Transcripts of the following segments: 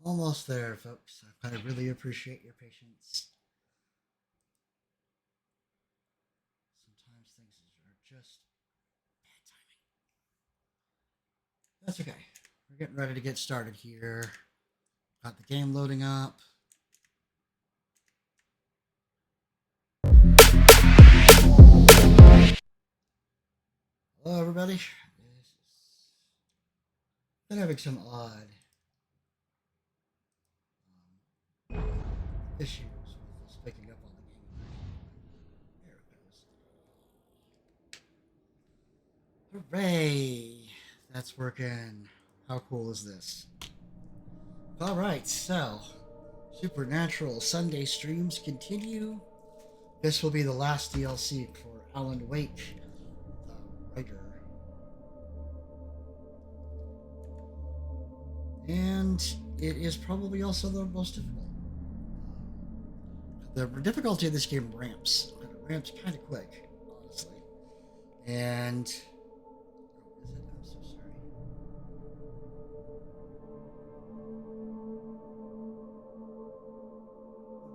Almost there, folks. I really appreciate your patience. Sometimes things are just bad timing. That's okay. We're getting ready to get started here. Got the game loading up. Hello, everybody. Been having some odd issues with this picking up on the game. There it goes. Hooray! That's working. How cool is this? Alright, so Supernatural Sunday streams continue. This will be the last DLC for Alan Wake, the writer. And it is probably also the most difficult. The difficulty of this game ramps. It ramps kind of quick, honestly. And oh, is it? I'm so sorry.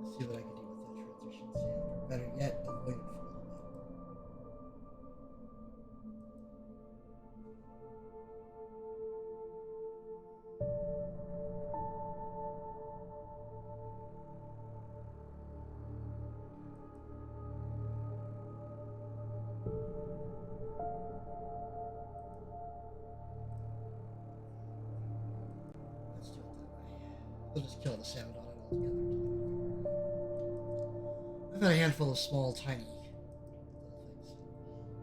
Let's see what I can do with the transition sound. Or better yet, avoid it for a little bit. Let's do it that way. We'll just kill the sound on it altogether. I've got a handful of small, tiny little things.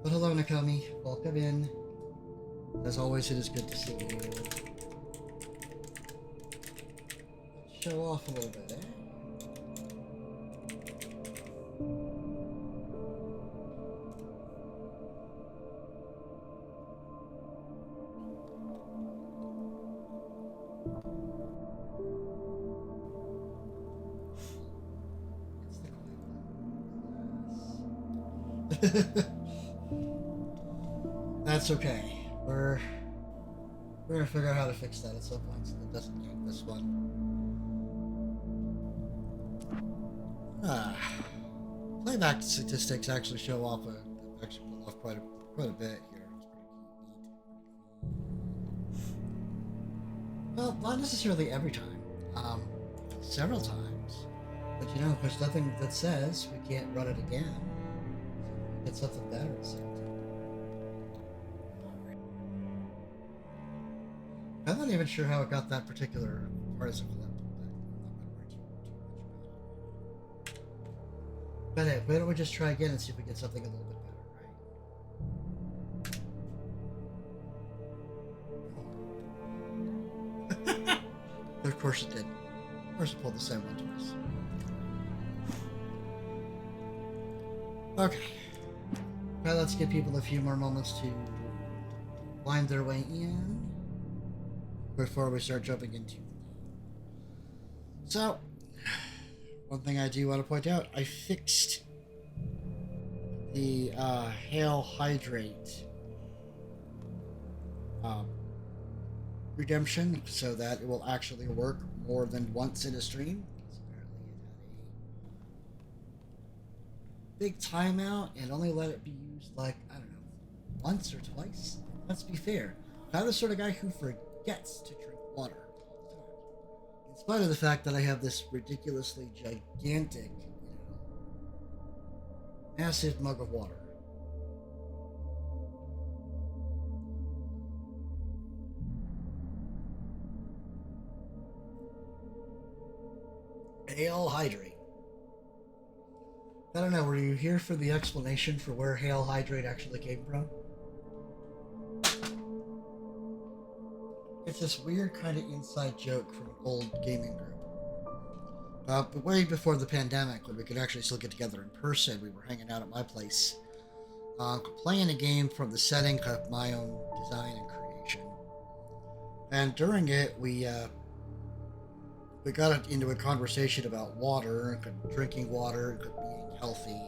But hello, Nakomi. Welcome in. As always, it is good to see you. Let's show off a little bit, eh? That's okay. We're gonna figure out how to fix that at some point so that doesn't yank this one. Playback statistics actually show off actually pull off quite a bit here. It's pretty neat. Well, not necessarily every time. Several times. But you know, there's nothing that says we can't run it again. Get something better at the same time. I'm not even sure how it got that particular partisan flip, but I'm not going to worry too much about it. But hey, why don't we just try again and see if we get something a little bit better, right? Of course it did. Of course it pulled the same one twice. Okay. Now let's give people a few more moments to wind their way in before we start jumping into. So, one thing I do want to point out, I fixed the Hail Hydrate redemption so that it will actually work more than once in a stream. Apparently it had a big timeout and only let it be used like, I don't know, once or twice. Let's be fair. I'm the sort of guy who forgets to drink water all the time. In spite of the fact that I have this ridiculously gigantic, massive mug of water. Hail Hydrate. I don't know, were you here for the explanation for where Hail Hydrate actually came from? It's this weird kind of inside joke from an old gaming group. But way before the pandemic, when we could actually still get together in person, we were hanging out at my place, playing a game from the setting of my own design and creation. And during it, we got into a conversation about water, and drinking water, and being healthy.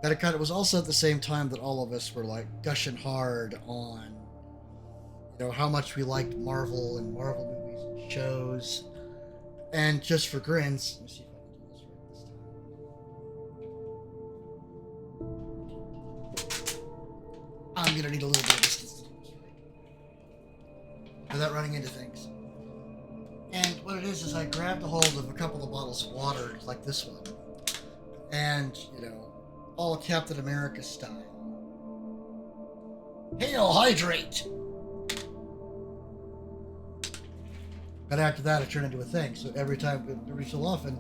And it was also at the same time that all of us were like gushing hard on, how much we liked Marvel and Marvel movies and shows. And just for grins, let me see if I can do this right this time. I'm gonna need a little bit of distance without running into things. And what it is I grabbed a hold of a couple of bottles of water, like this one, and, you know, all Captain America style. Hail, hydrate! But after that, it turned into a thing. So every so often,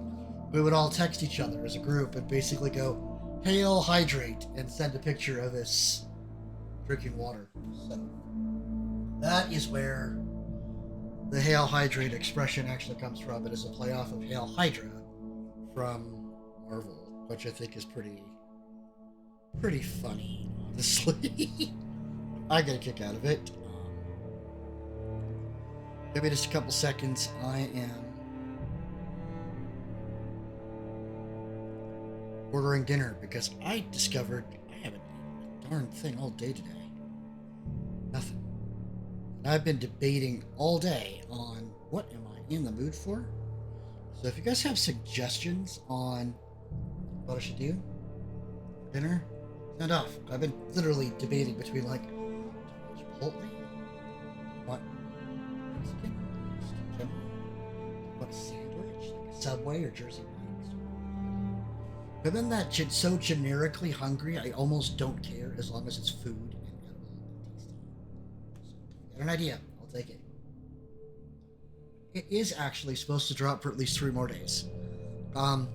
we would all text each other as a group and basically go, hail, hydrate, and send a picture of us drinking water. So that is where the hail, hydrate expression actually comes from. It is a play off of Hail Hydra from Marvel, which I think is pretty funny, honestly. I get a kick out of it. Give me just a couple seconds. I am ordering dinner because I discovered I haven't eaten a darn thing all day today. Nothing. And I've been debating all day on what am I in the mood for. So if you guys have suggestions on what I should do for dinner, sound off. I've been literally debating between like Chipotle, what Mexican, what a sandwich, like a Subway or Jersey Mike's. But then that so generically hungry, I almost don't care as long as it's food and edible and tasty. So if you got an idea, I'll take it. It is actually supposed to drop for at least 3 more days. I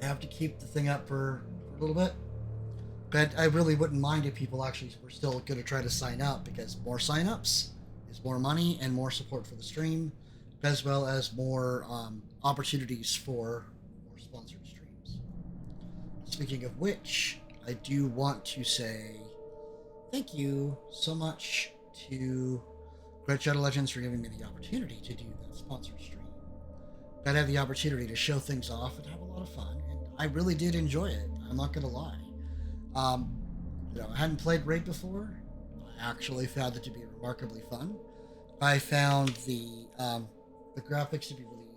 have to keep the thing up for a little bit. But I really wouldn't mind if people actually were still going to try to sign up, because more sign-ups is more money and more support for the stream, as well as more opportunities for more sponsored streams. Speaking of which, I do want to say thank you so much to Great Shadow Legends for giving me the opportunity to do that sponsored stream. I'd have the opportunity to show things off and have a lot of fun, and I really did enjoy it. I'm not going to lie. You know, I hadn't played Raid before. I actually found it to be remarkably fun. I found the graphics to be really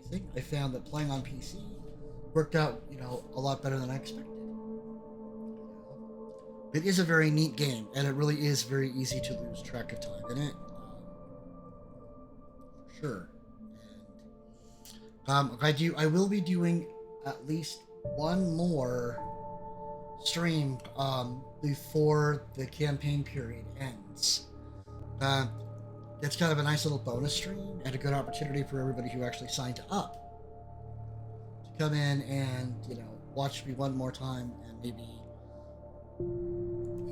amazing. I found that playing on PC worked out, you know, a lot better than I expected. It is a very neat game, and it really is very easy to lose track of time in it. For sure. And I will be doing at least one more stream before the campaign period ends. It's kind of a nice little bonus stream and a good opportunity for everybody who actually signed up to come in and, you know, watch me one more time and maybe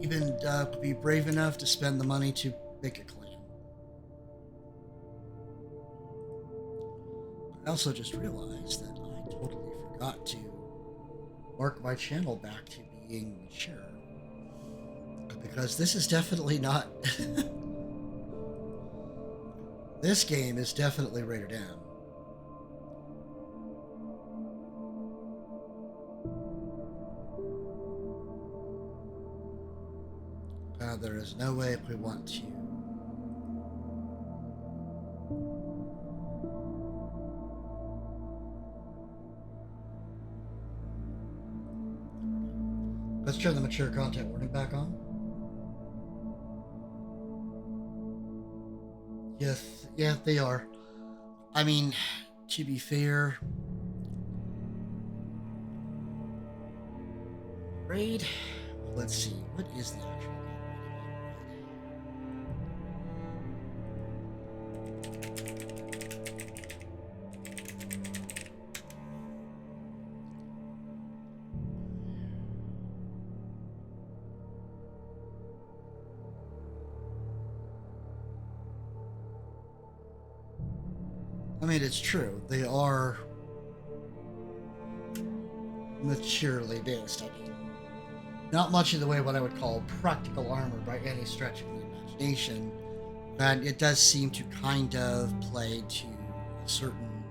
even be brave enough to spend the money to make a clan. I also just realized that I totally forgot to mark my channel back to being mature, because this is definitely not this game is definitely rated M. There is no way if we want to let's turn the mature content warning back on. Yes, yeah, they are. I mean, to be fair, Raid, let's see, what is the actual I mean, it's true. They are maturely based. I mean, not much in the way of what I would call practical armor by any stretch of the imagination, but it does seem to kind of play to a certain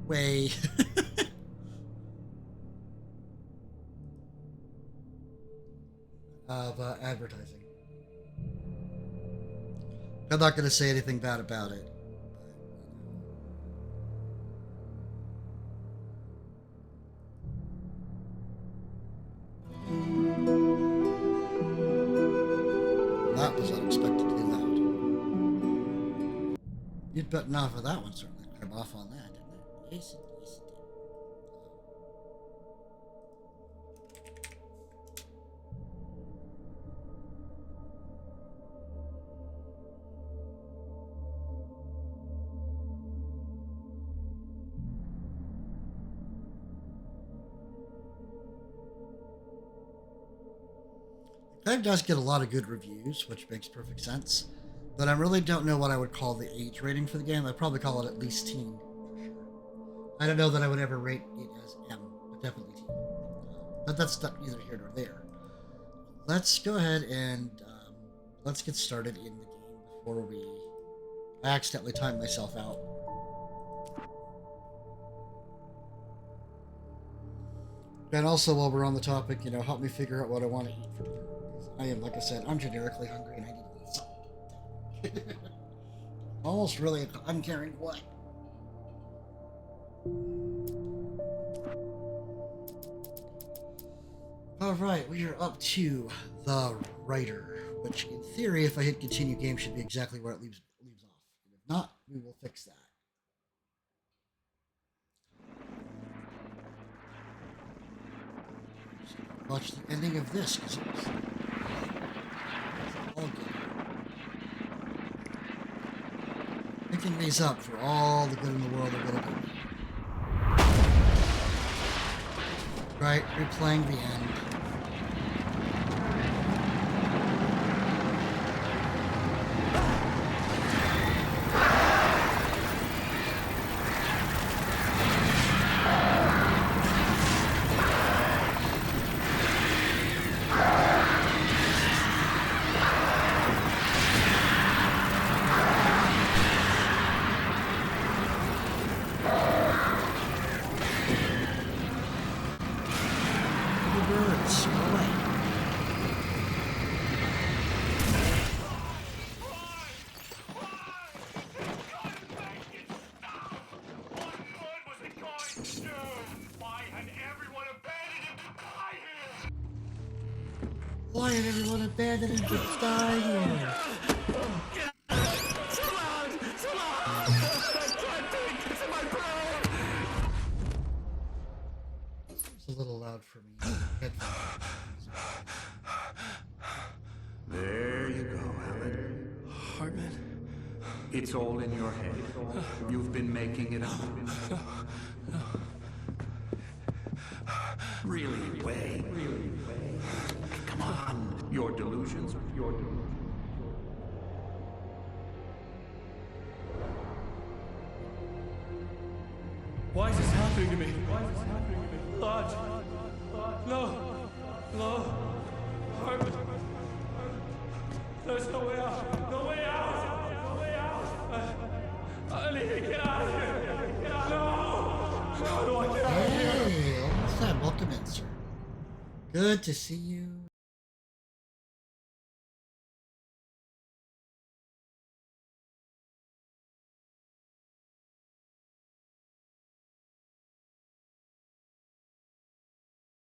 way of advertising. I'm not going to say anything bad about it. that was unexpectedly loud. You'd button off of that one, certainly. Crib off on that, didn't it? Yes, it did. The game does get a lot of good reviews, which makes perfect sense. But I really don't know what I would call the age rating for the game. I'd probably call it at least teen, for sure. I don't know that I would ever rate it as M, but definitely teen. But that's not neither here nor there. Let's go ahead and let's get started in the game before I accidentally time myself out. And also, while we're on the topic, help me figure out what I want to eat for dinner. I am, like I said, I'm generically hungry and I need to eat something. Almost really, I'm carrying what? Alright, we are up to the writer, which in theory, if I hit continue game, should be exactly where it leaves off. And if not, we will fix that. Watch the ending of this, because it's all good. Picking these up for all the good in the world are going to do. Right, replaying the end. Why had everyone abandoned him to die here? So loud! So loud! I can't think! It's in my brain! It's a little loud for me. There you go, Alan. Hartman? It's all in your head. You've been making it up. Really, Way. Come on. Your delusions. Why is this happening to me? Lodge! No! Hartman! There's no way out! No way out! No way out! I need to get out of here! Get out! No! How do I get out of here? Hey, what's that? Welcome in, sir. Good to see you.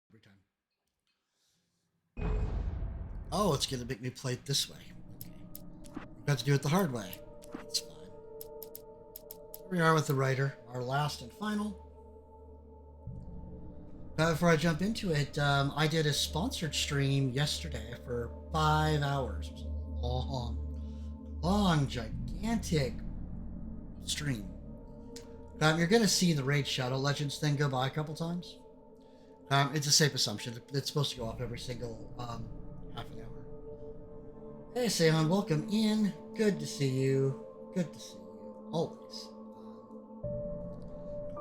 Every time. Oh, it's gonna make me play it this way. Okay. Got to do it the hard way. It's fine. Here we are with the writer, our last and final. Before I jump into it, I did a sponsored stream yesterday for 5 hours. It was a long, gigantic stream. You're going to see the Raid Shadow Legends thing go by a couple times. It's a safe assumption. It's supposed to go off every single half an hour. Hey, Sehon, welcome in. Good to see you. Good to see you. Always.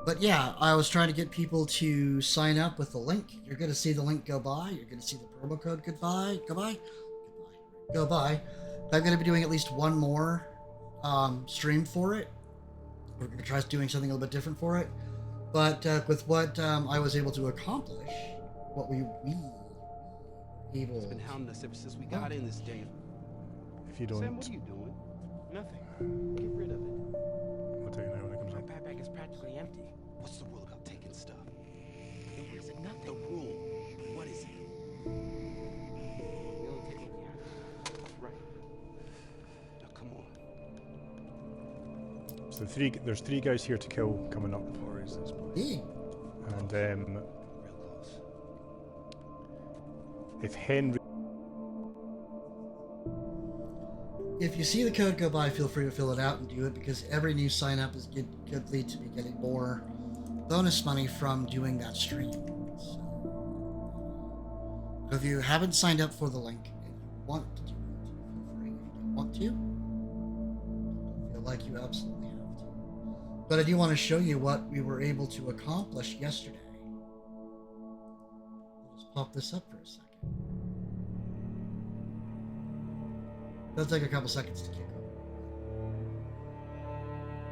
But yeah, I was trying to get people to sign up with the link. You're going to see the link go by. You're going to see the promo code go by. I'm going to be doing at least one more stream for it. We're going to try doing something a little bit different for it. But with what I was able to accomplish, what we able... It's been hounding us ever since we got in this damn... If you don't... Sam, what are you doing? Nothing. Get rid of it. I'll tell you that when it comes My up. backpack is practically empty. What's the rule about taking stuff? It isn't nothing. The rule. What is it? We only take what we have. Right. So there's three guys here to kill coming up. Or is this place? Indeed. And Real close. if Henry... If you see the code go by, feel free to fill it out and do it, because every new sign up is could lead to me getting more bonus money from doing that stream. So, if you haven't signed up for the link and you want to do it, feel free. If you don't want to, don't feel like you absolutely have to. But I do want to show you what we were able to accomplish yesterday. I'll just pop this up for a second. It'll take a couple seconds to kick off.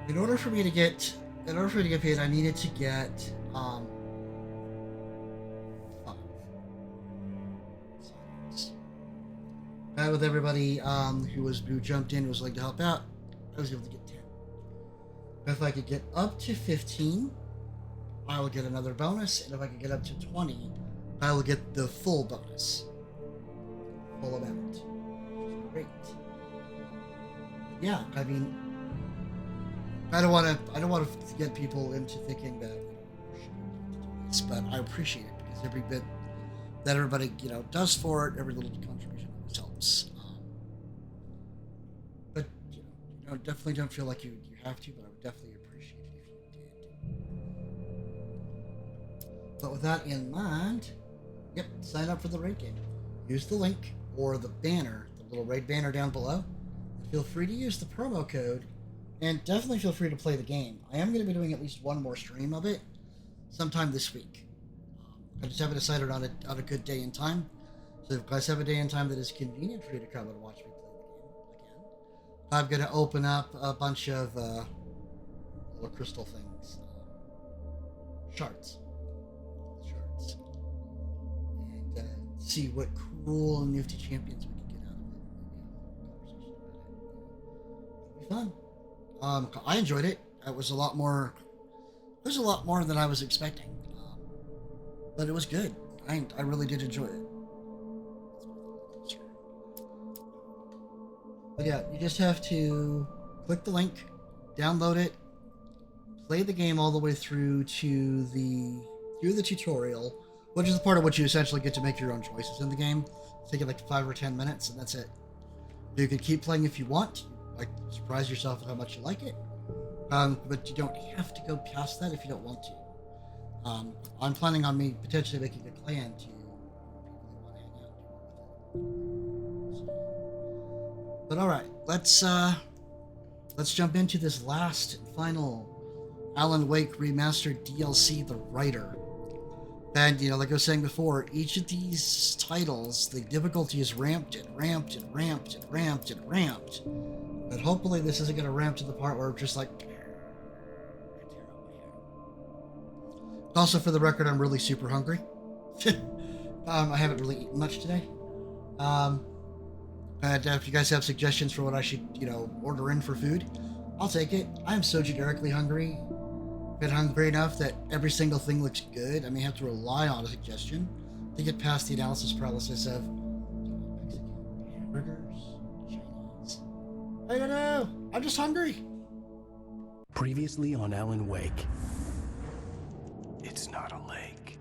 In order for me to get paid, I needed to get 5 sign-ups. With everybody who jumped in, was like to help out, I was able to get 10. If I could get up to 15, I will get another bonus, and if I could get up to 20, I will get the full bonus, full amount. Great. Yeah, I mean, I don't want to get people into thinking that we should do this, but I appreciate it, because every bit that everybody does for it, every little contribution always helps. But definitely don't feel like you have to, but I would definitely appreciate it if you did. But with that in mind, yep, sign up for the raid game. Use the link or the banner, little raid banner down below. Feel free to use the promo code, and definitely feel free to play the game. I am going to be doing at least one more stream of it sometime this week. I just haven't decided on a good day and time. So if you guys have a day and time that is convenient for you to come and watch me play the game again, I'm going to open up a bunch of little crystal things, shards, and see what cool and nifty champions we can get out of it. Maybe have a conversation about it. It'll be fun. I enjoyed it. It was a lot more. There's a lot more than I was expecting, but it was good. I really did enjoy it. But yeah, you just have to click the link, download it, play the game all the way through to the tutorial, which is the part of which you essentially get to make your own choices in the game. Take it like 5 or 10 minutes, and that's it. You can keep playing if you want. Like, surprise yourself at how much you like it. But you don't have to go past that if you don't want to. I'm planning on me potentially making a clan to people who want to hang out and do it with it. But all right, let's jump into this last and final Alan Wake Remastered DLC, The Writer. And, like I was saying before, each of these titles, the difficulty is ramped and ramped and ramped and ramped and ramped. But hopefully this isn't going to ramp to the part where I'm just like... Also, for the record, I'm really super hungry. I haven't really eaten much today. And if you guys have suggestions for what I should, order in for food, I'll take it. I'm so generically hungry. Been hungry enough that every single thing looks good. I may have to rely on a suggestion to get past the analysis paralysis of Mexican hamburgers, Chinese. I don't know. I'm just hungry. Previously on Alan Wake. It's not a lake.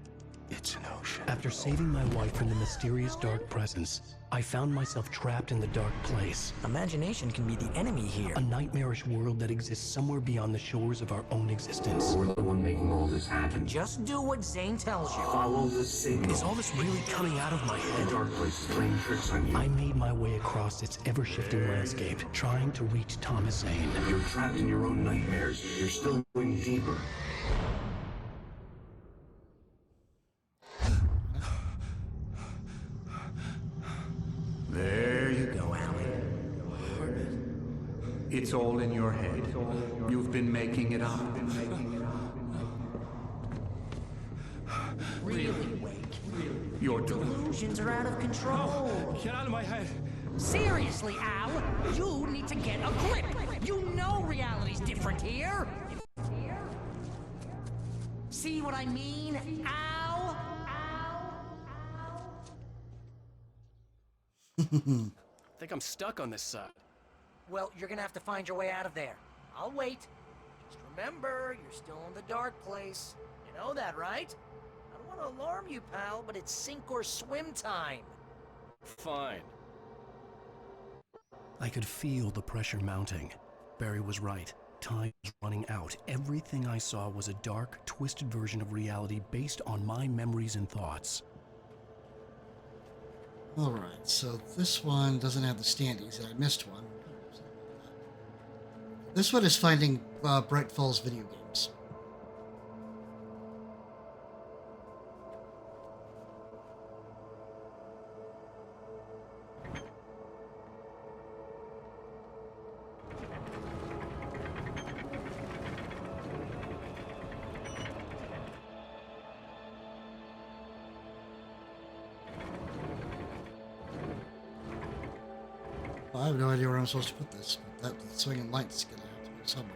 It's an ocean. After saving my wife from the mysterious dark presence, I found myself trapped in the dark place. Imagination can be the enemy here. A nightmarish world that exists somewhere beyond the shores of our own existence. We're the one making all this happen. Just do what Zane tells you. Follow the signal. Is all this really coming out of my The head? dark place is playing tricks on you. I made my way across its ever-shifting landscape, trying to reach Thomas Zane. You're trapped in your own nightmares. You're still going deeper. There you go. Go, Alan. It's all in your head. You've been making it up. Really, Wake. You're deluded. Delusions are out of control. Get out of my head. Seriously, Al, you need to get a grip. You know reality's different here. See what I mean, Al? I think I'm stuck on this side. Well, you're gonna have to find your way out of there. I'll wait. Just remember, you're still in the dark place. You know that, right? I don't want to alarm you, pal, but it's sink or swim time. Fine. I could feel the pressure mounting. Barry was right. Time was running out. Everything I saw was a dark, twisted version of reality based on my memories and thoughts. Alright, so this one doesn't have the standees, and I missed one. This one is finding Bright Falls video games. I have no idea where I'm supposed to put this, but that swinging light's gonna have to go somewhere.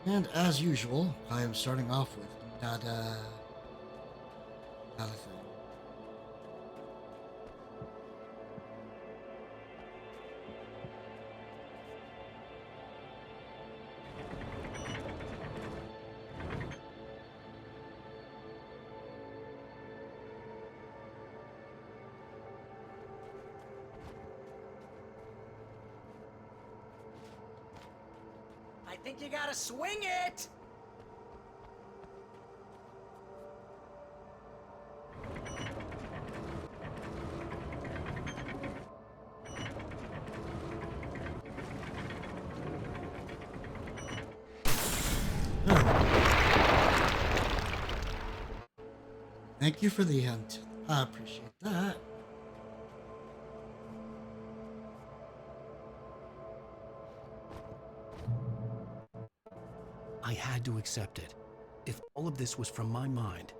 And as usual, I am starting off with not a thing. I think you gotta swing it! Thank you for the hint. I appreciate that. I had to accept it. If all of this was from my mind,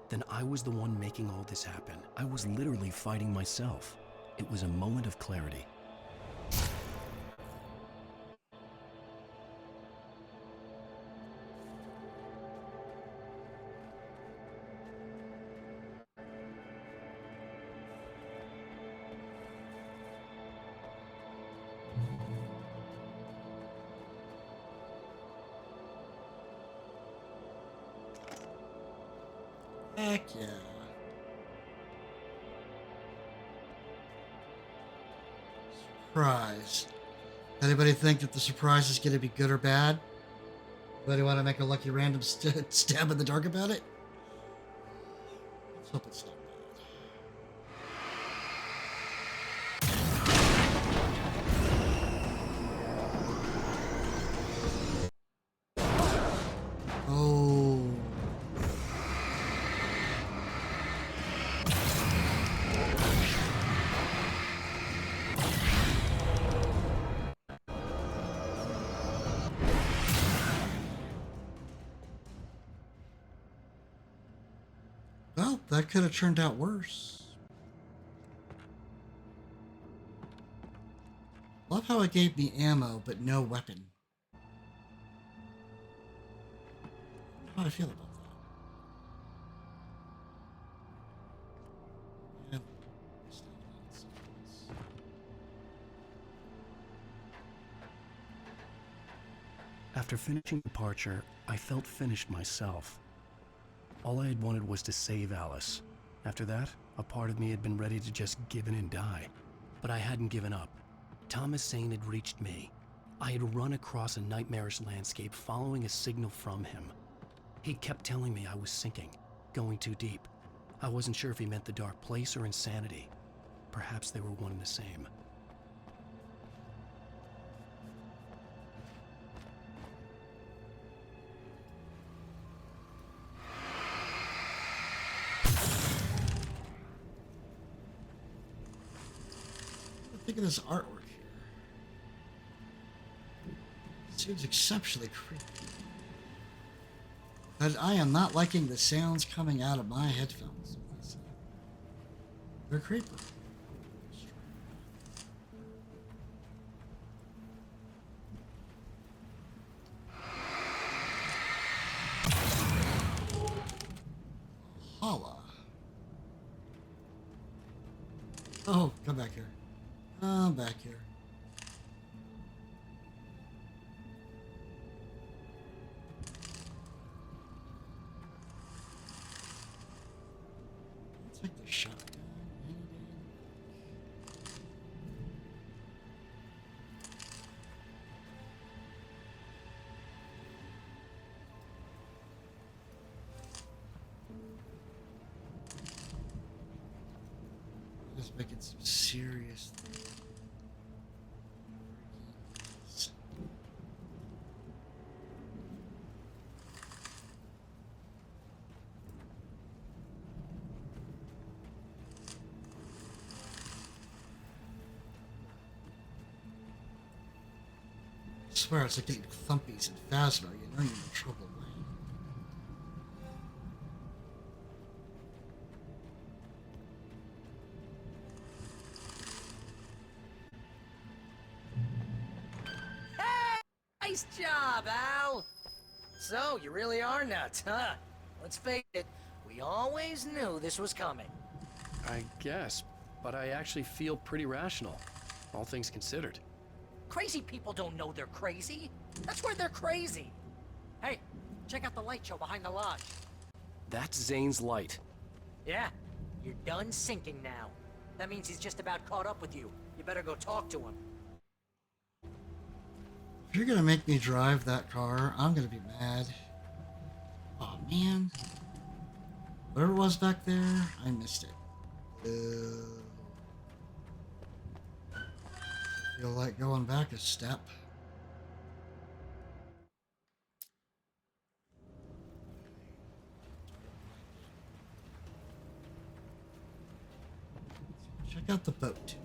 then I was the one making all this happen. I was literally fighting myself. It was a moment of clarity. Heck yeah. Surprise. Anybody think that the surprise is going to be good or bad? Anybody want to make a lucky random stab in the dark about it? Let's hope it's not bad. Oh. Well, that could have turned out worse. Love how it gave me ammo, but no weapon. How do I feel about that? Yep. After finishing Departure, I felt finished myself. All I had wanted was to save Alice. After that, a part of me had been ready to just give in and die. But I hadn't given up. Thomas Zane had reached me. I had run across a nightmarish landscape following a signal from him. He kept telling me I was sinking, going too deep. I wasn't sure if he meant the dark place or insanity. Perhaps they were one and the same. Think of this artwork here. It seems exceptionally creepy. But I am not liking the sounds coming out of my headphones. They're creepy. Holla. Oh, come back here. I'm back here. It's making some serious. I swear it's like getting thumpies and Phasma. You know you're in trouble, man. Nice job, Al! So, you really are nuts, huh? Let's face it, we always knew this was coming. I guess, but I actually feel pretty rational, all things considered. Crazy people don't know they're crazy. That's where they're crazy. Hey, check out the light show behind the lodge. That's Zane's light. Yeah, you're done sinking now. That means he's just about caught up with you. You better go talk to him. If you're gonna make me drive that car, I'm gonna be mad. Oh man. Whatever it was back there, I missed it. I feel like going back a step. Check out the boat.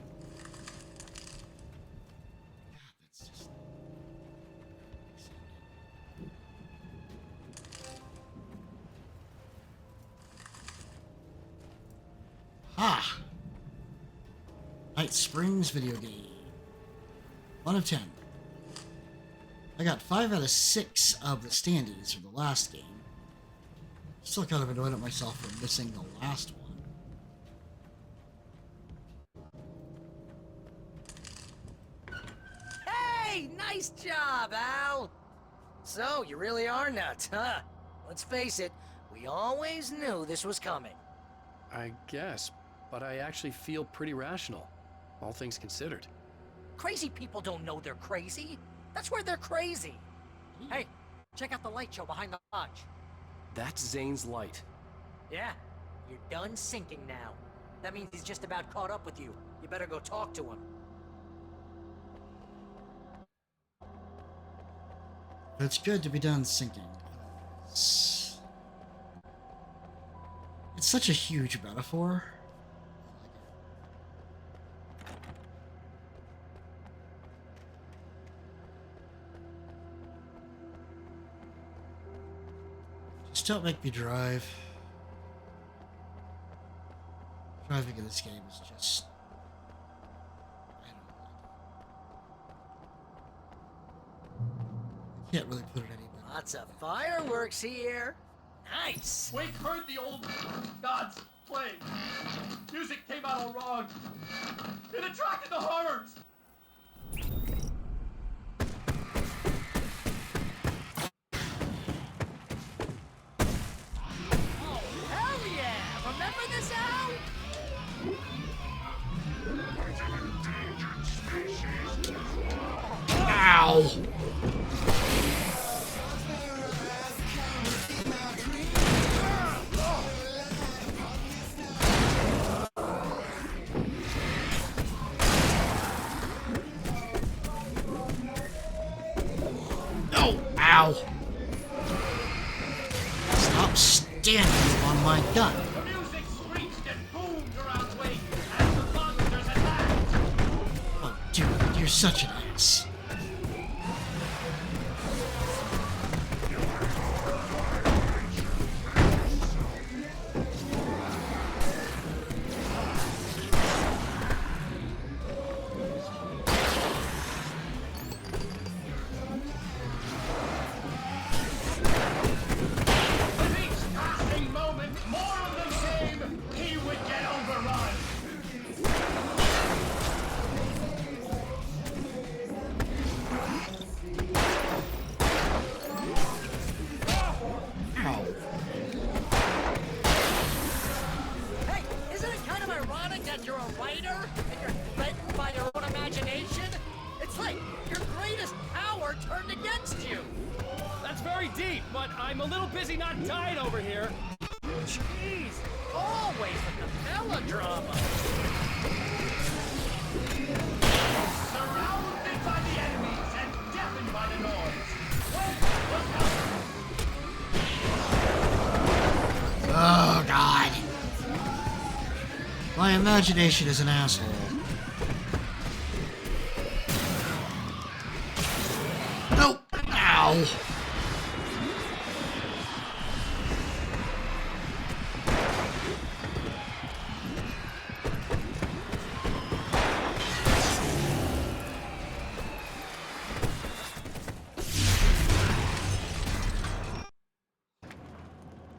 God, that's just... Ha! Night Springs video game. 1 of 10. I got 5 out of 6 of the standees from the last game. Still kind of annoyed at myself for missing the last one. Hey, nice job, Al! So, you really are nuts, huh? Let's face it, we always knew this was coming. I guess, but I actually feel pretty rational, all things considered. Crazy people don't know they're crazy. That's where they're crazy. Hey, check out the light show behind the lodge. That's Zane's light. Yeah, you're done sinking now. That means he's just about caught up with you. You better go talk to him. It's good to be done sinking. It's such a huge metaphor. Just don't make me drive. Driving in this game is just... I don't like it. Can't really put it any better. Lots of fireworks here. Nice. Wake heard the old gods play. Music came out all wrong. It attracted the horrors. Oh, hell yeah! Remember this, Al? Ow! No! Ow! Stop standing on my gun. The music screeched and boomed around Wake as the monsters attacked. Oh, dude, you're such an ass. With each passing moment, more of the same, he would get overrun. Ow. Hey, isn't it kind of ironic that you're a writer and you're threatened by your own imagination? It's like your greatest power turned against you. That's very deep, but I'm a little busy not dying over here. Jeez, always with the melodrama. Surrounded by the enemies and deafened by the noise. Oh, God. My imagination is an asshole. Nope. Ow.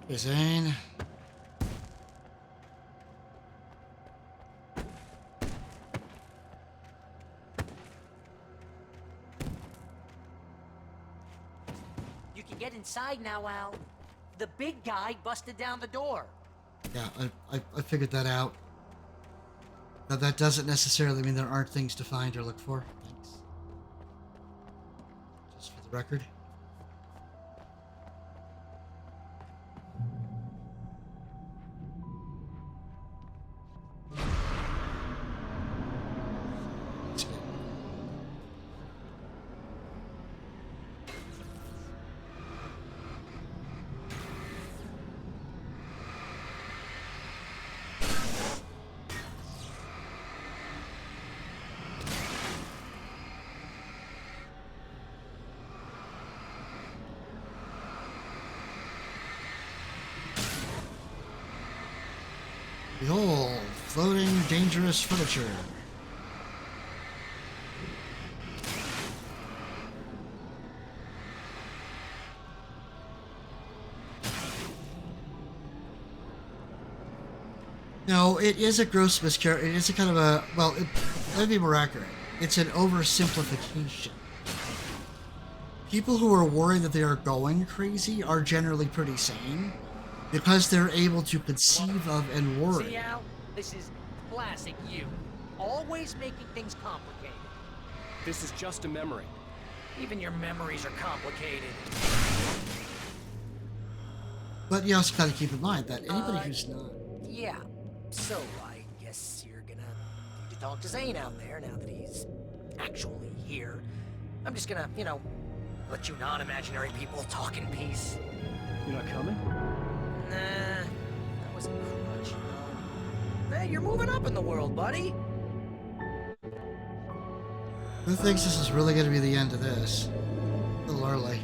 Hey, Zane. You can get inside now, Al. The big guy busted down the door. Yeah, I figured that out. Now, that doesn't necessarily mean there aren't things to find or look for. Thanks. Just for the record. Behold, floating dangerous furniture. No, it is a gross mischaracter. It is a kind of a, well, let me be more accurate. It's an oversimplification. People who are worried that they are going crazy are generally pretty sane because they're able to conceive of and worry. See, Al? This is classic you. Always making things complicated. This is just a memory. Even your memories are complicated. But you also got to keep in mind that anybody who's not... Yeah. So, I guess you're gonna need to talk to Zane out there now that he's actually here. I'm just gonna, let you non-imaginary people talk in peace. You're not coming? Nah, that was a crutch. Hey, you're moving up in the world, buddy. Who thinks this is really going to be the end of this? A little early.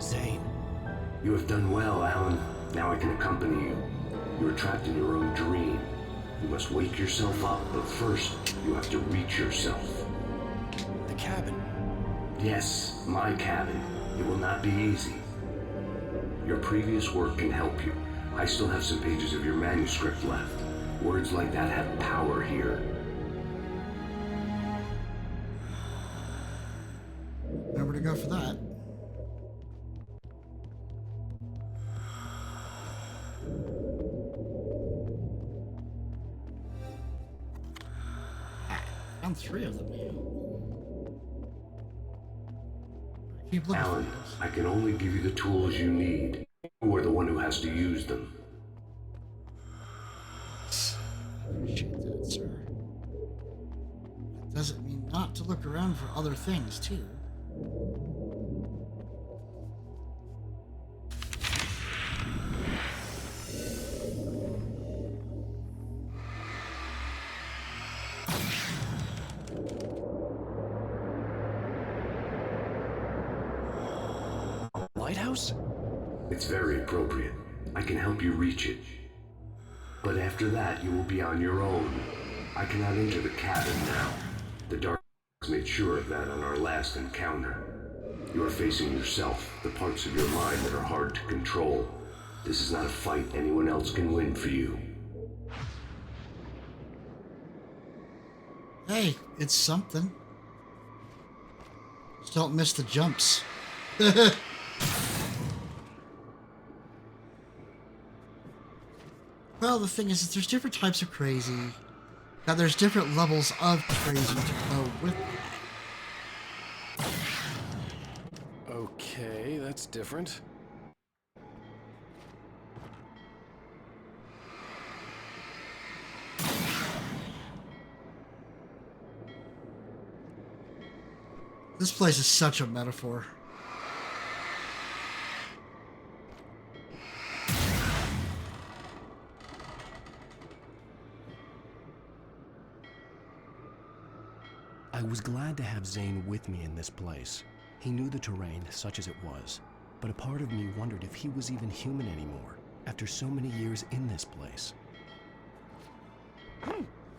Zane. You have done well, Alan. Now I can accompany you. You are trapped in your own dream. You must wake yourself up, but first, you have to reach yourself. The cabin. Yes, my cabin. It will not be easy. Your previous work can help you. I still have some pages of your manuscript left. Words like that have power here. Remember to go for that. Found 3 of them. Keep looking Alan, for this. I can only give you the tools you need. You are the one who has to use them. Appreciate that, sir. That doesn't mean not to look around for other things, too. Lighthouse? It's very appropriate. I can help you reach it. But after that, you will be on your own. I cannot enter the cabin now. The dark made sure of that on our last encounter. You are facing yourself, the parts of your mind that are hard to control. This is not a fight anyone else can win for you. Hey, it's something. Just don't miss the jumps. Well, the thing is, there's different types of crazy. Now, there's different levels of crazy to go with that. Okay, that's different. This place is such a metaphor. I was glad to have Zane with me in this place. He knew the terrain, such as it was, but a part of me wondered if he was even human anymore, after so many years in this place.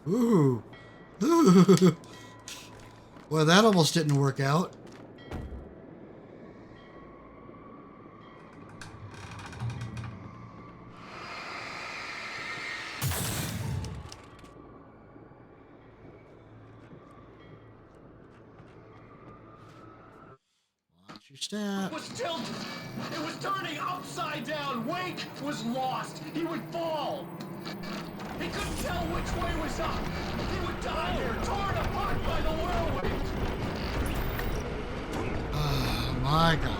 Ooh. Ooh. Well, that almost didn't work out. Watch your step. It was tilted. It was turning upside down. Wake was lost. He would fall. He couldn't tell which way was up. He would die here, torn apart by the whirlwind. Oh my god.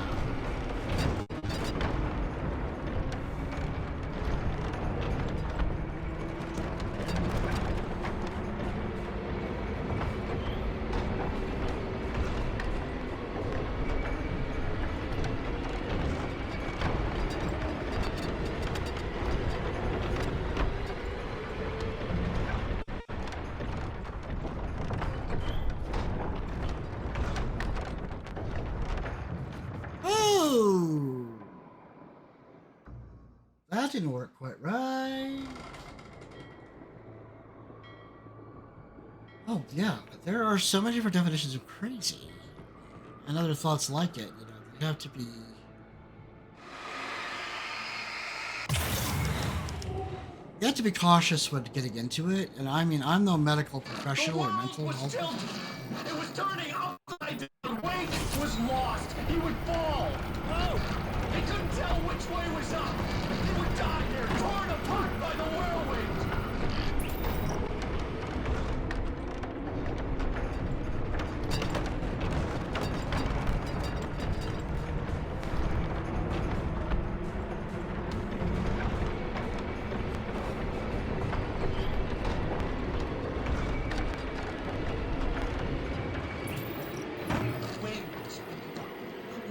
Oh! That didn't work quite right. Oh, yeah. There are so many different definitions of crazy. And other thoughts like it. You know, they have to be... You have to be cautious when getting into it. And I mean, I'm no medical professional or mental health. Tilted. It was turning upside down. Wake was lost. He would fall. Oh! He couldn't tell which way was up. He would die here, torn apart by the whirlwind.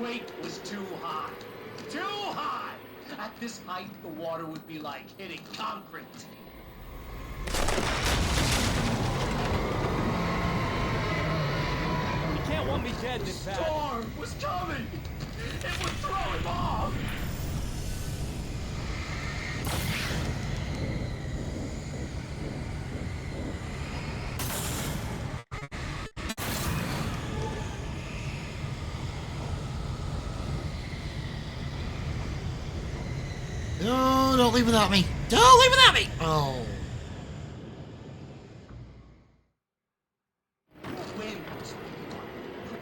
Weight was too high. Too high! At this height, the water would be like hitting concrete. You can't want me dead The this bad. storm was coming! It would throw him off! No, don't leave without me. Don't leave without me. Oh.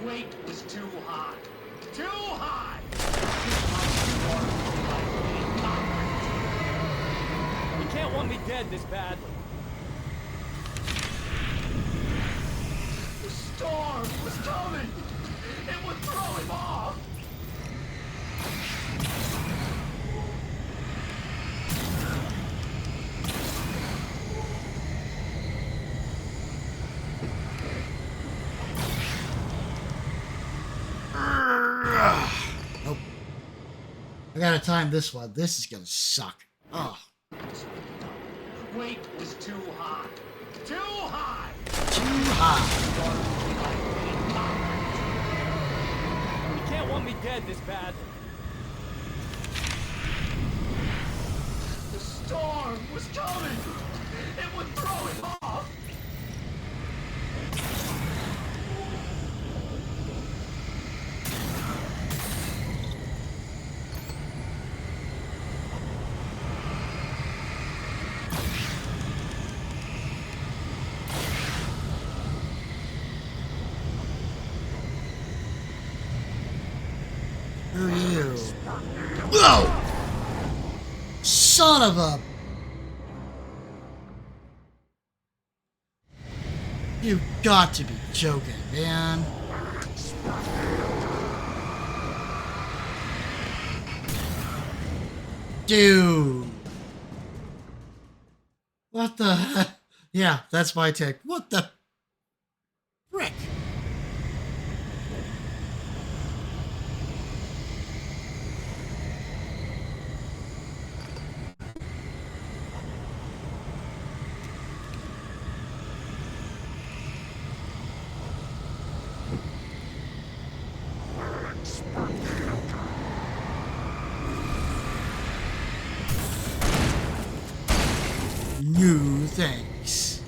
Weight was too high. Too high! You can't want me dead this badly. The storm was coming! It would throw him off! Nope. I gotta time this one. This is gonna suck. Oh. Weight was too high. Too high! Too high. You can't want me dead this badly. The storm was coming! It would throw him off! Who are you? Whoa! Son of a... You got to be joking, man. Dude. What the heck? Yeah, that's my take. What the frick? No thanks.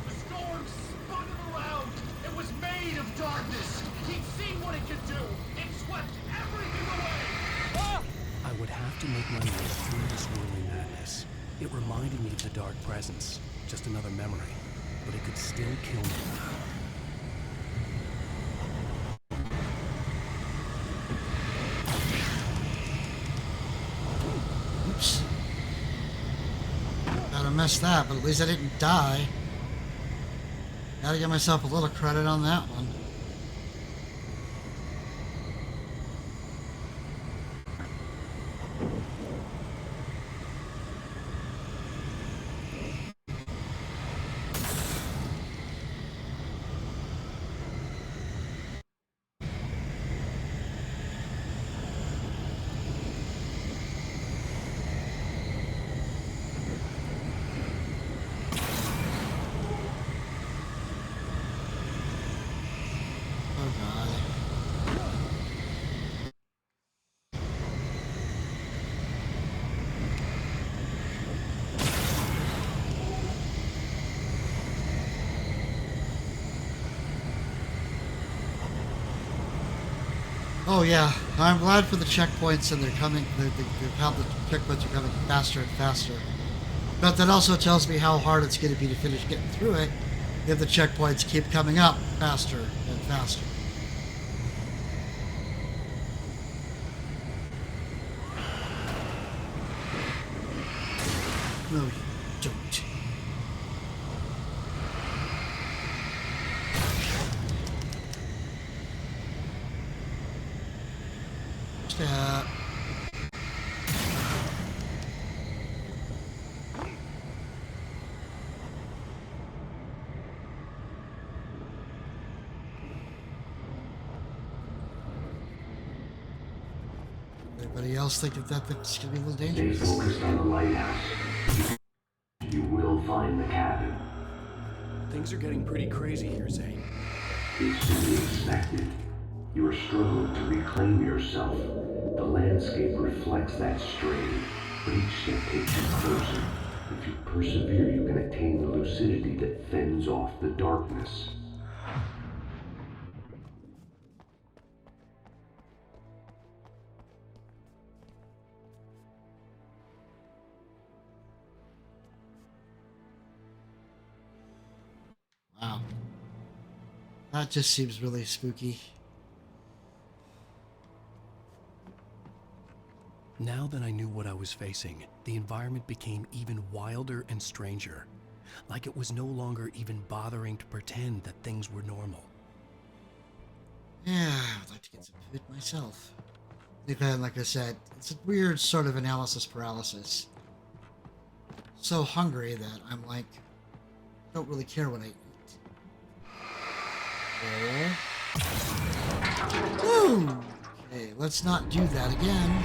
The storm spun him around. It was made of darkness. He'd seen what it could do. It swept everything away. I would have to make my way through this whirling madness. It reminded me of the dark presence, just another memory, but it could still kill me. Oops. Gotta miss that, but at least I didn't die. Gotta give myself a little credit on that one. Oh god. Oh yeah, I'm glad for the checkpoints, and they're coming. How the checkpoints are coming faster and faster. But that also tells me how hard it's going to be to finish getting through it if the checkpoints keep coming up faster and faster. No, you don't. Stop. Anybody else think that that's going to be a little Stay dangerous? focused on the lighthouse. You will find the cabin. Things are getting pretty crazy here, Zane. It's to be expected. You are struggling to reclaim yourself. The landscape reflects that strain, but each step takes you closer. If you persevere, you can attain the lucidity that fends off the darkness. Wow. That just seems really spooky. Now that I knew what I was facing, the environment became even wilder and stranger. Like it was no longer even bothering to pretend that things were normal. Yeah, I'd like to get some food myself. Again, like I said, it's a weird sort of analysis paralysis. So hungry that I'm like, don't really care what I eat. Woo! Okay, let's not do that again.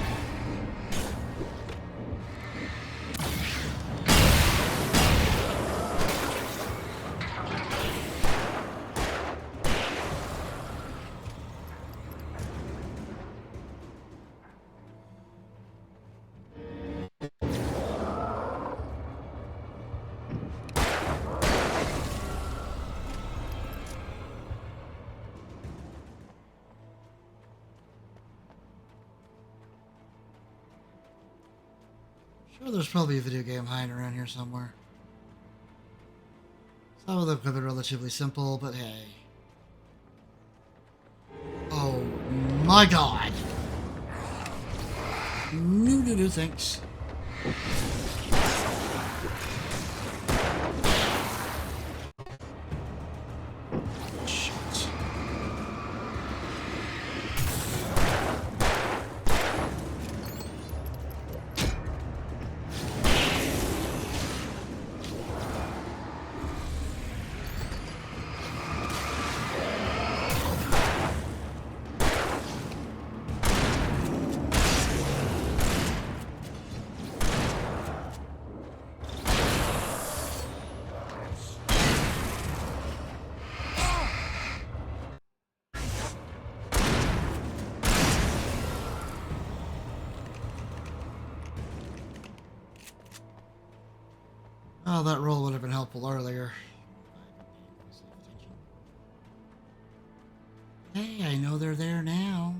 Sure, there's probably a video game hiding around here somewhere. Some of them could be relatively simple, but hey. Oh my god! No, thanks. Shit. Oh, that roll would have been helpful earlier. Hey, I know they're there now.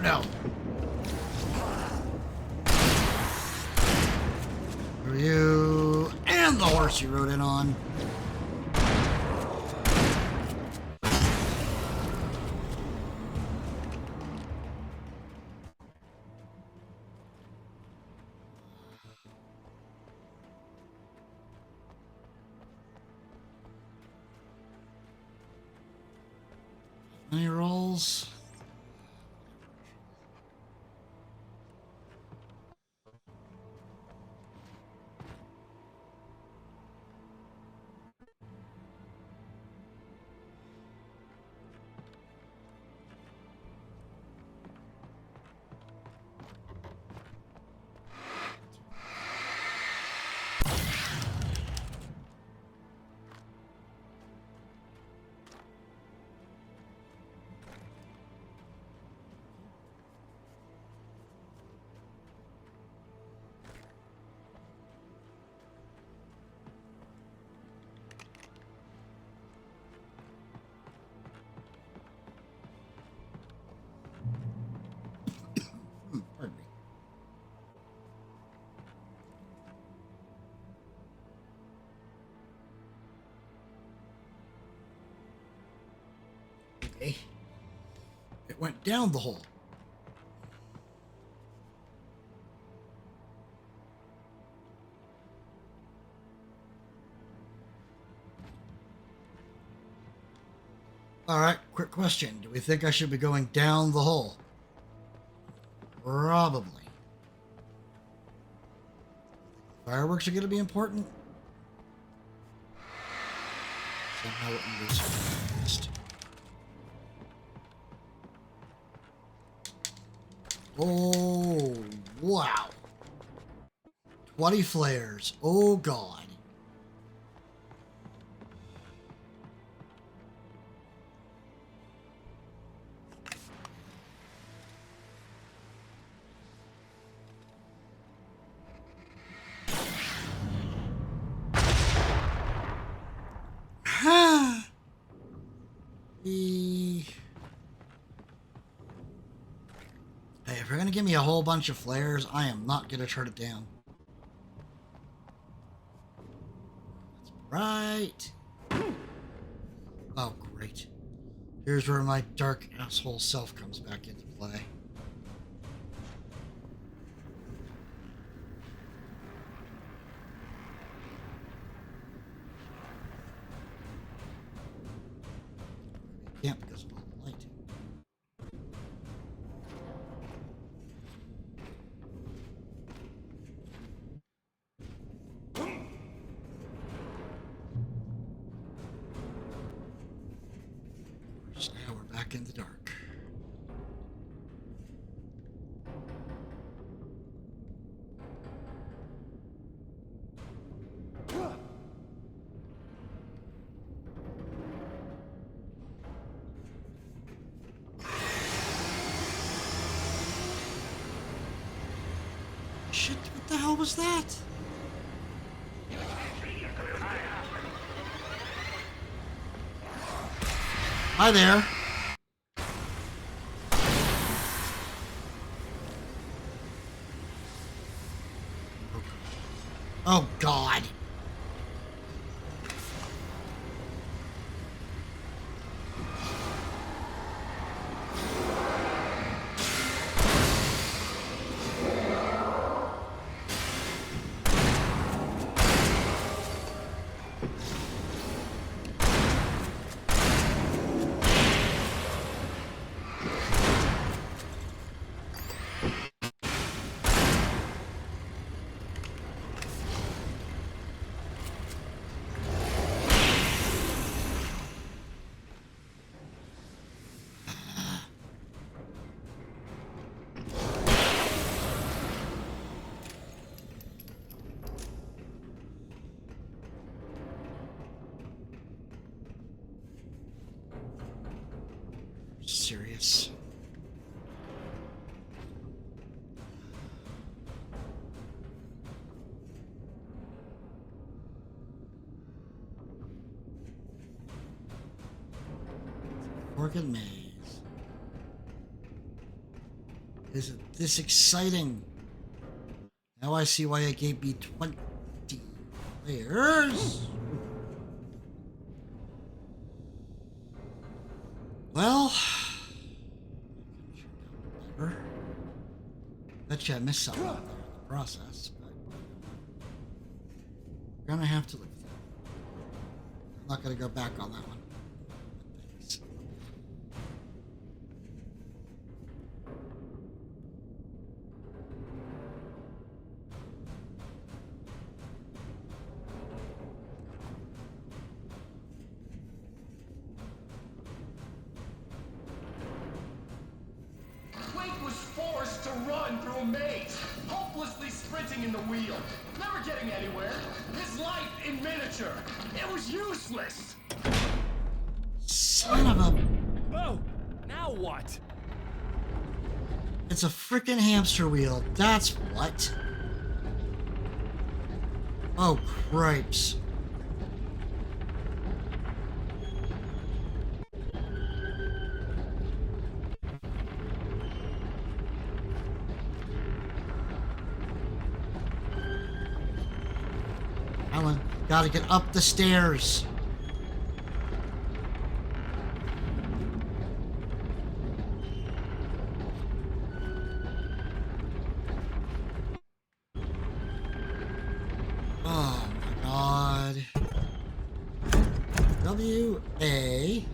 No. For you and the horse you rode in on. Any rolls? Pardon me. Okay. It went down the hole. Alright, quick question. Do we think I should be going down the hole? Probably. Fireworks are going to be important? Somehow it moves. Oh, wow. 20 flares. Oh, God. Hey, if you're gonna give me a whole bunch of flares, I am not gonna turn it down. That's right. Oh, great. Here's where my dark asshole self comes back into play. Can't because of all the light. Now we're back in the dark. Shit, what the hell was that? Hi there. Oh, God. serious. Orchid Maze. Is it this exciting? Now I see why it gave me 20 players. Well, bet you I missed something out there in the process, but we're gonna have to live with it. I'm not gonna go back on that one. Thanks. Wake was forced to run through a maze, hopelessly sprinting in the wheel, never getting anywhere. His life in miniature. It was useless. Son of a... Oh, now what? It's a freaking hamster wheel. That's what. Oh, cripes. Alan, gotta get up the stairs. Oh my god. W-A-K-E.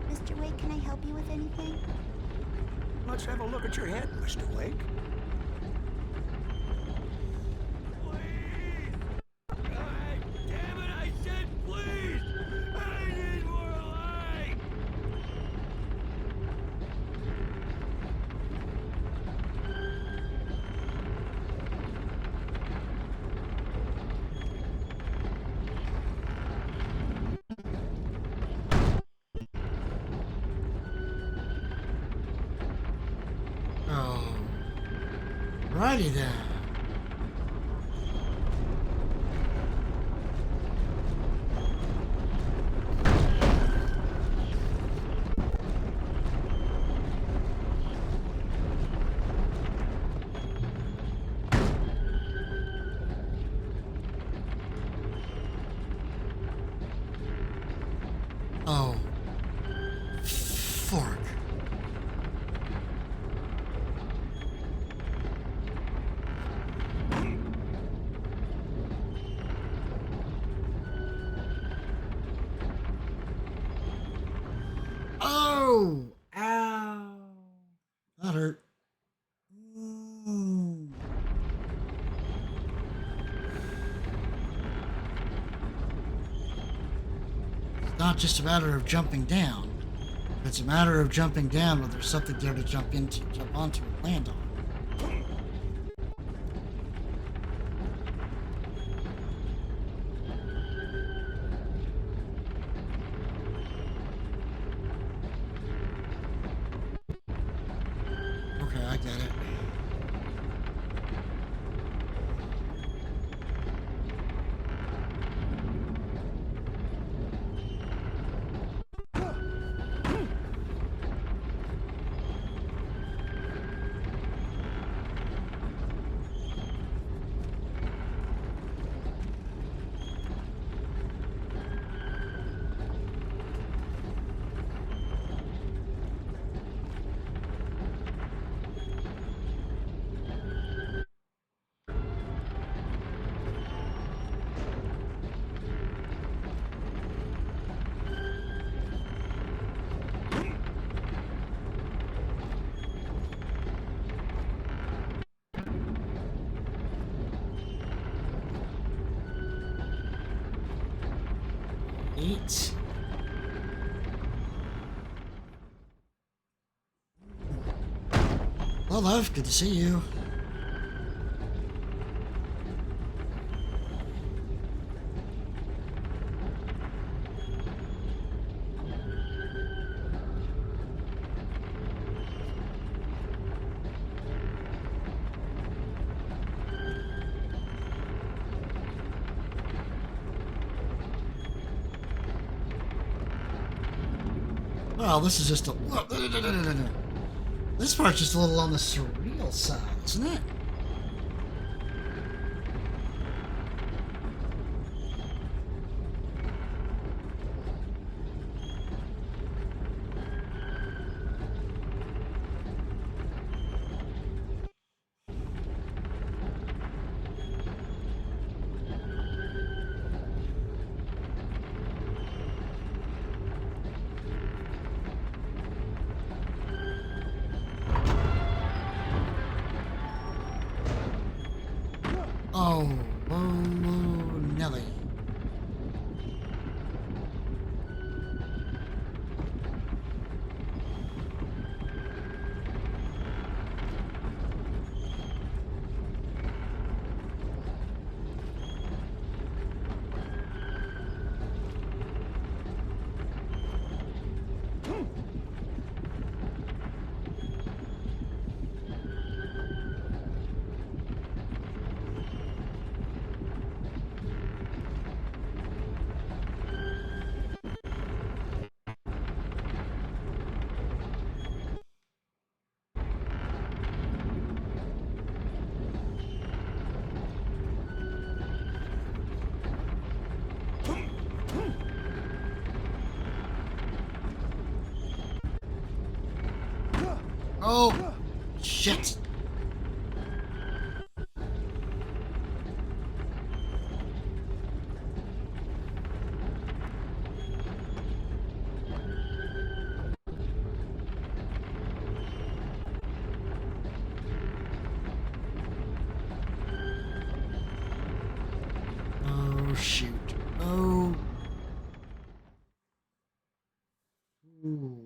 Mr. Wake, can I help you with anything? Let's have a look at your head, Mr. Wake. Damn it, I said please! I need more light! Oh. Righty then. Oh. Fork. Oh! Ow! That hurt. Mm. It's not just a matter of jumping down. It's a matter of jumping down when there's something there to jump onto and land on. Okay, I get it. Neat. Well, love, good to see you. Well, this is just a... This part's just a little on the surreal side, isn't it? Oh, Nelly. Oh, shit. Oh, shoot. Oh. Ooh.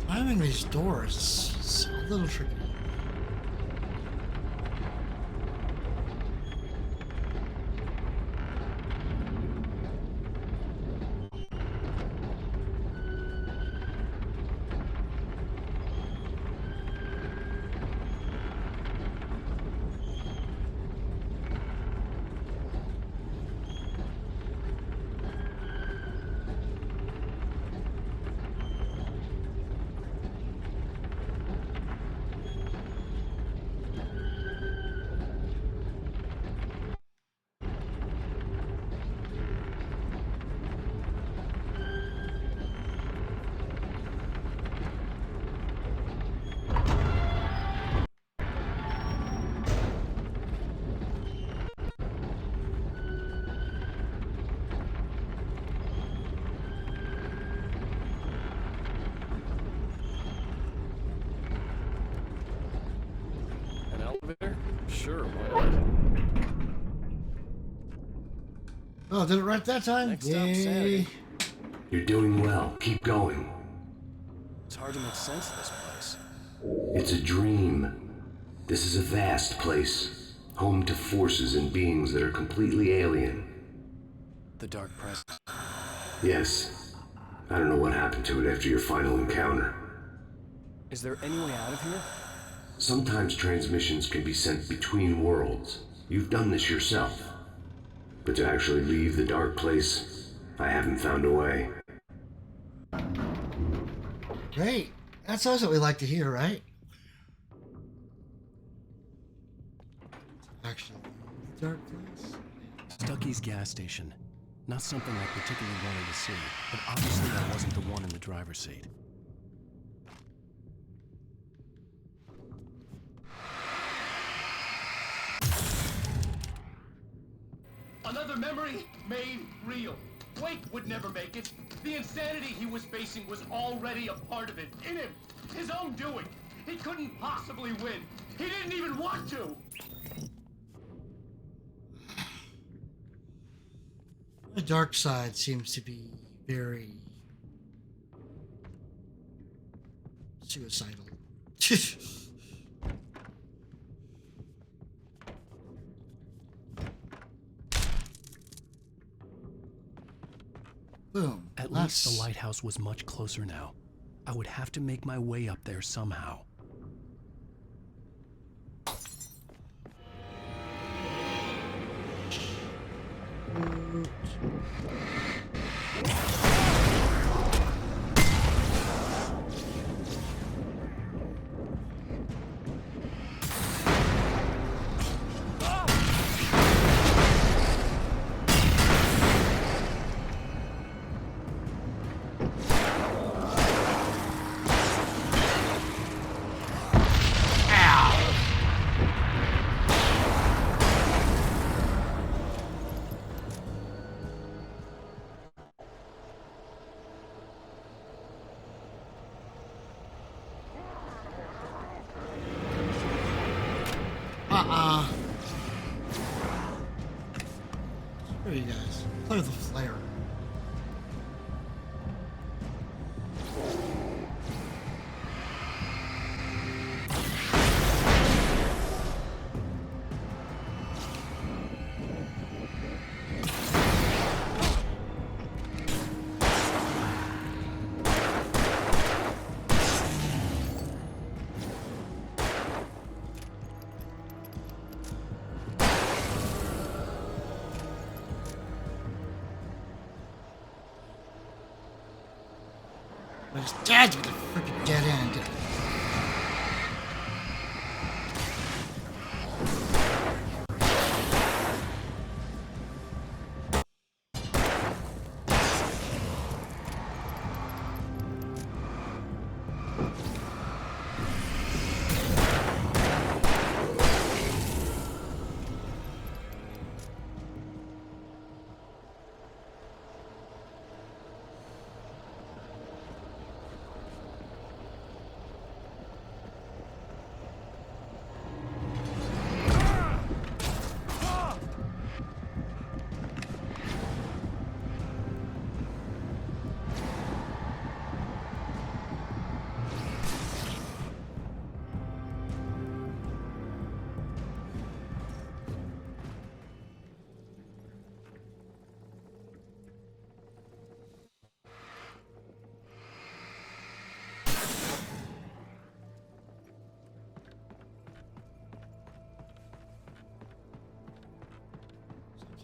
Timing these doors is a little tricky. Sure, why not? Oh, did it right that time? Next stop, Saturday. You're doing well. Keep going. It's hard to make sense of this place. It's a dream. This is a vast place, home to forces and beings that are completely alien. The Dark Presence. Yes. I don't know what happened to it after your final encounter. Is there any way out of here? Sometimes transmissions can be sent between worlds. You've done this yourself. But to actually leave the dark place, I haven't found a way. Great. That's always what we like to hear, right? Actually, dark place. Stucky's gas station. Not something I particularly wanted to see, but obviously that wasn't the one in the driver's seat. Another memory made real. Wake would never make it. The insanity he was facing was already a part of it, in him. His own doing. He couldn't possibly win. He didn't even want to. The dark side seems to be very suicidal. Boom. At least the lighthouse was much closer now. I would have to make my way up there somehow. Screw you guys. Play with the flare. But his dad's with a freaking dead end.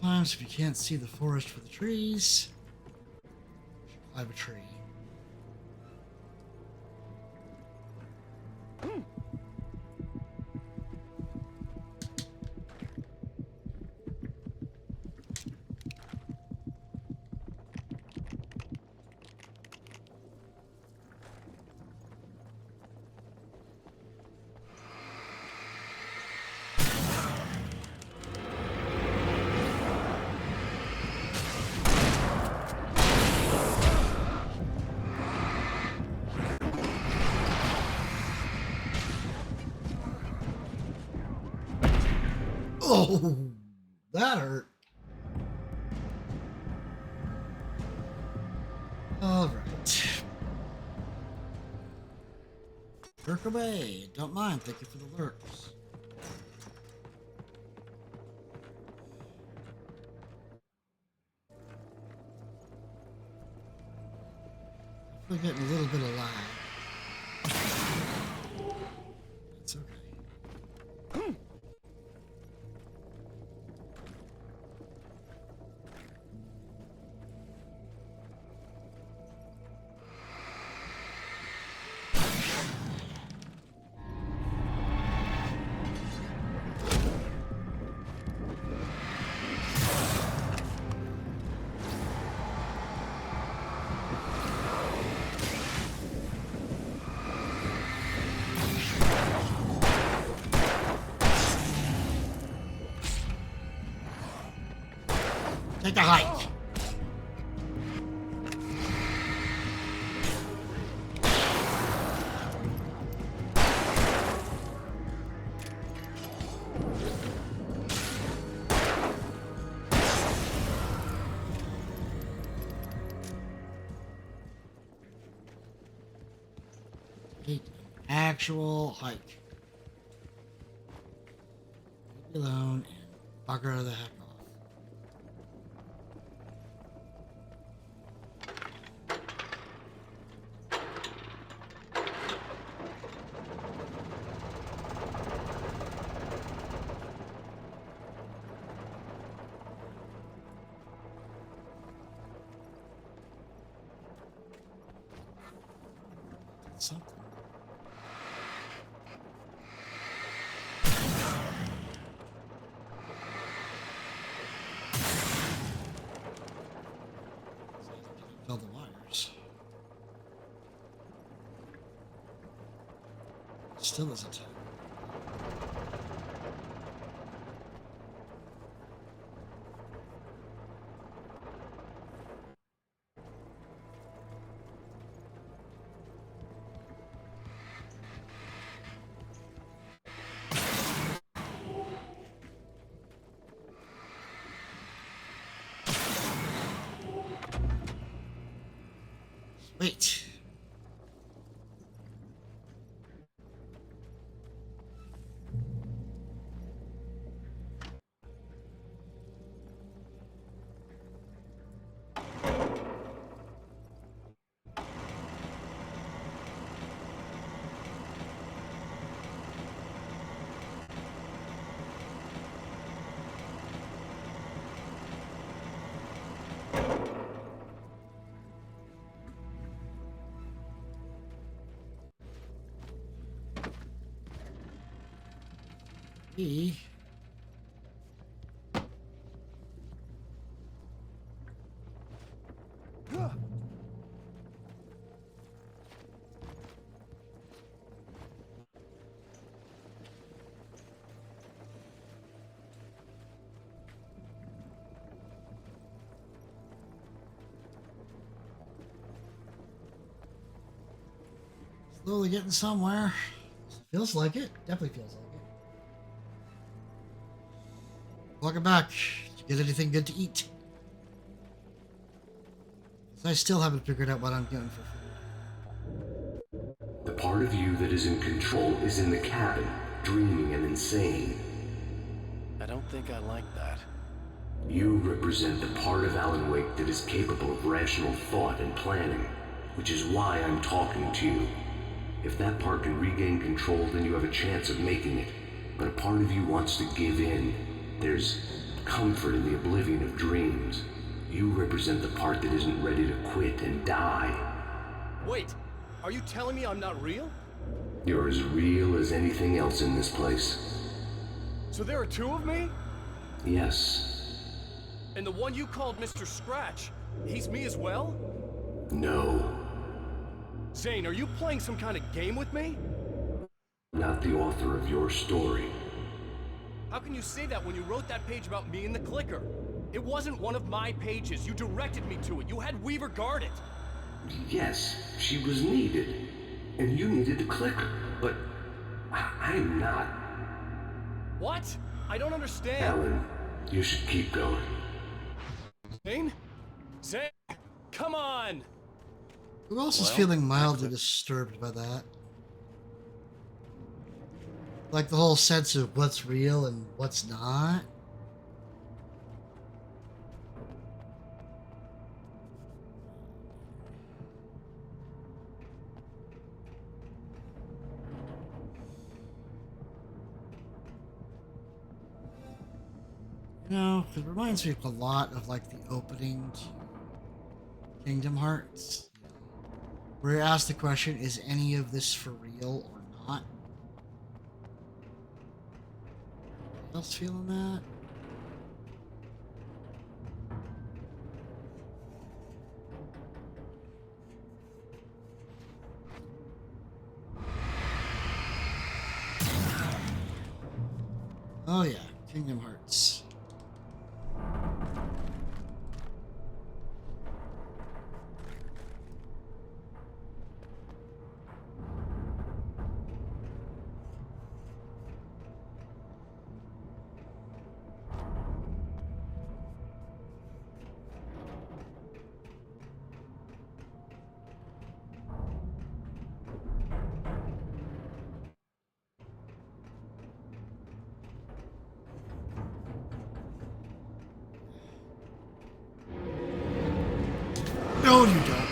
Sometimes if you can't see the forest for the trees, you should climb a tree. Oh, that hurt. All right. Lurk away. Don't mind. Thank you for the lurks. We're getting a little bit of lag. It's okay. Take a hike. Take an actual hike. Leave me alone and bugger the heck off. Something. Fill the wires. Still isn't. Wait. E. Slowly getting somewhere. Feels like it. Definitely feels like it. Welcome back. Did you get anything good to eat? I still haven't figured out what I'm getting for food. The part of you that is in control is in the cabin, dreaming and insane. I don't think I like that. You represent the part of Alan Wake that is capable of rational thought and planning, which is why I'm talking to you. If that part can regain control, then you have a chance of making it. But a part of you wants to give in. There's comfort in the oblivion of dreams. You represent the part that isn't ready to quit and die. Wait, are you telling me I'm not real? You're as real as anything else in this place. So there are two of me? Yes. And the one you called Mr. Scratch, he's me as well? No. Zane, are you playing some kind of game with me? Not the author of your story. How can you say that when you wrote that page about me in the clicker? It wasn't one of my pages. You directed me to it. You had Weaver guard it. Yes, she was needed. And you needed the clicker. But I'm not. What? I don't understand. Alan, you should keep going. Zane? Zane? Come on! Who else is feeling mildly disturbed by that? Like the whole sense of what's real and what's not? You know, it reminds me a lot of like the opening to Kingdom Hearts, where you ask the question, is any of this for real or not? Anyone else feeling that? Oh yeah, Kingdom Hearts. No, you don't.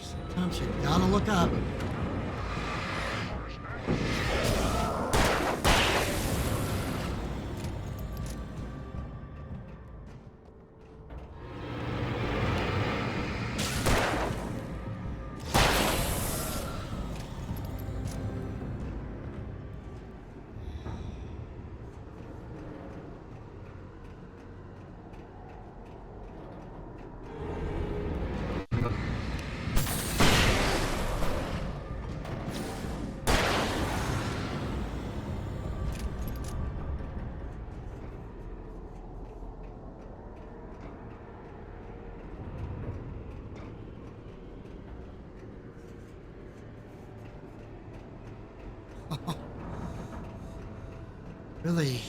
Sometimes you gotta look up. Really?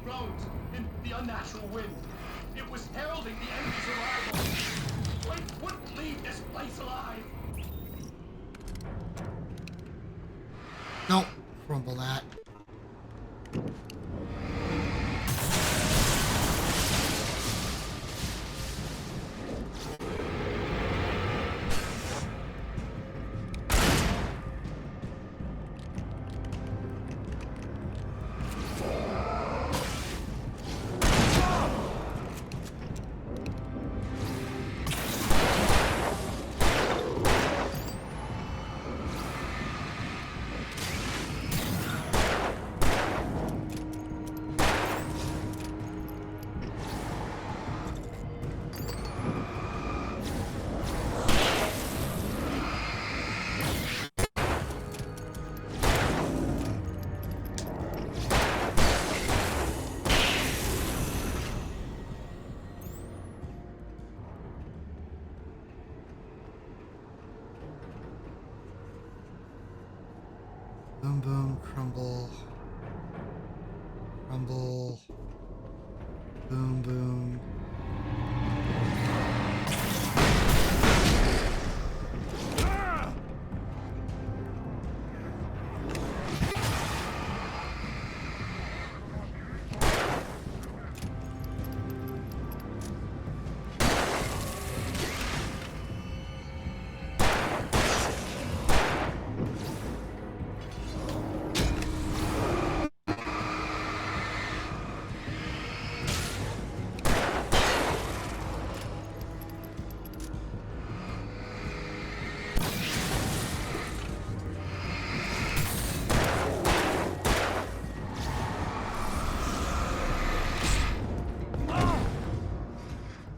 Groaned in the unnatural wind. It was heralding the enemy's arrival. Wake wouldn't leave this place alive. Don't crumble that. Boom, boom, crumble. Crumble. Boom, boom.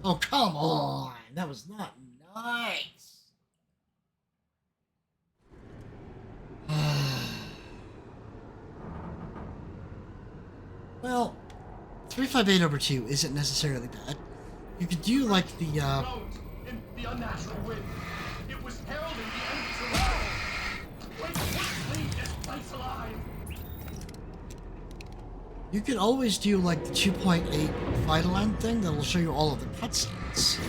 Oh, come on! That was not nice! Well, 358/2 isn't necessarily bad. You could do like the Groaned in the unnatural wind. It was heralding the enemy's arrival. Wake wouldn't leave this place alive. you could always do like the 2.8 Vital End thing that will show you all of the cutscenes.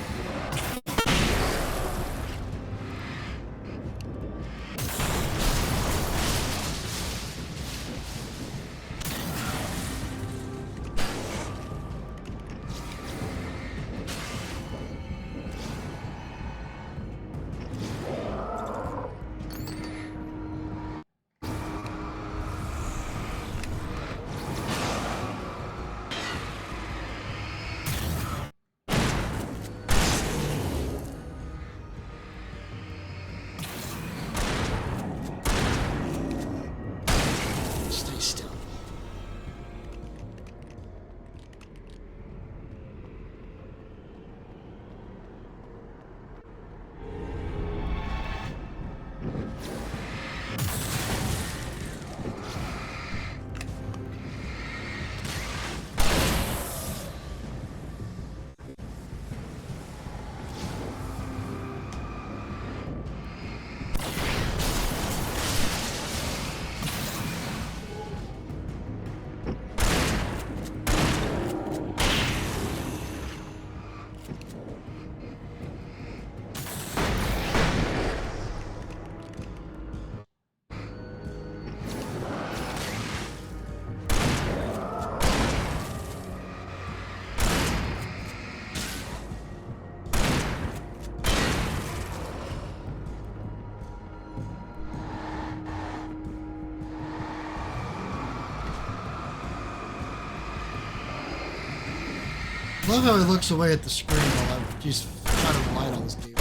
love how he looks away at the screen while I'm just trying to rely on this game.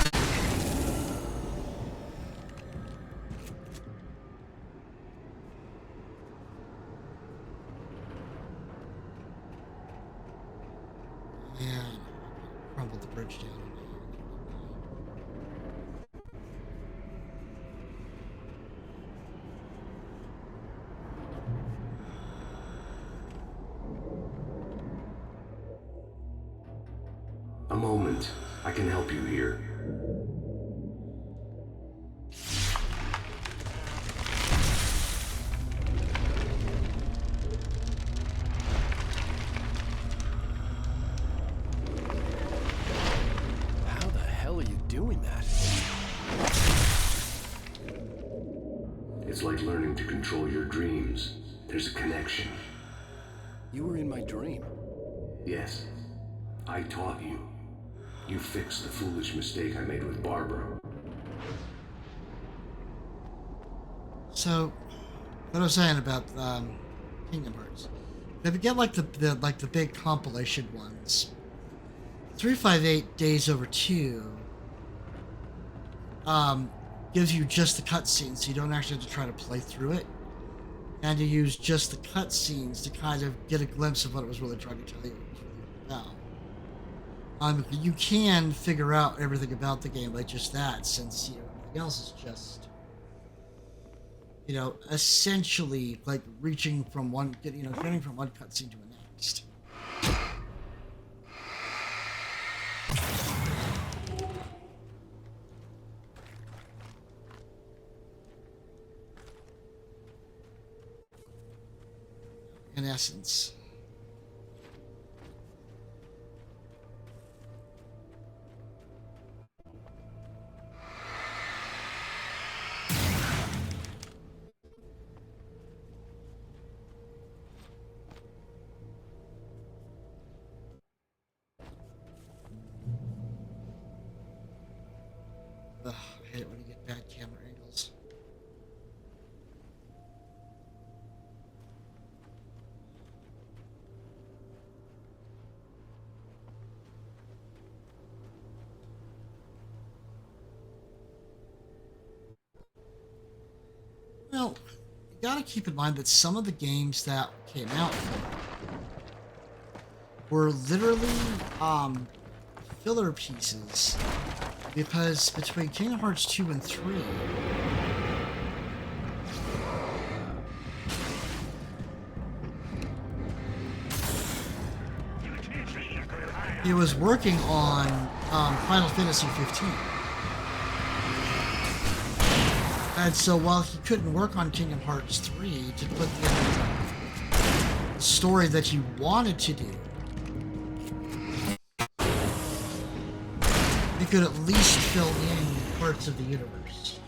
Man, crumbled the bridge down. A moment. I can help you here. How the hell are you doing that? It's like learning to control your dreams. There's a connection. You were in my dream. Yes. I taught you. You fixed the foolish mistake I made with Barbara. So, what I was saying about Kingdom Hearts. If you get like the big compilation ones, 358 Days Over 2 gives you just the cutscenes, so you don't actually have to try to play through it, and you use just the cutscenes to kind of get a glimpse of what it was really trying to tell you. What it was really about. You can figure out everything about the game by just that, since everything else is just essentially like reaching from one, getting from one cutscene to the next. In essence. Ugh, I hate it when you get bad camera angles. Well, you gotta keep in mind that some of the games that came out were literally filler pieces, because between Kingdom Hearts 2 and 3, he was working on Final Fantasy 15. And so while he couldn't work on Kingdom Hearts 3 to put the story that he wanted to do, he could at least fill in parts of the universe.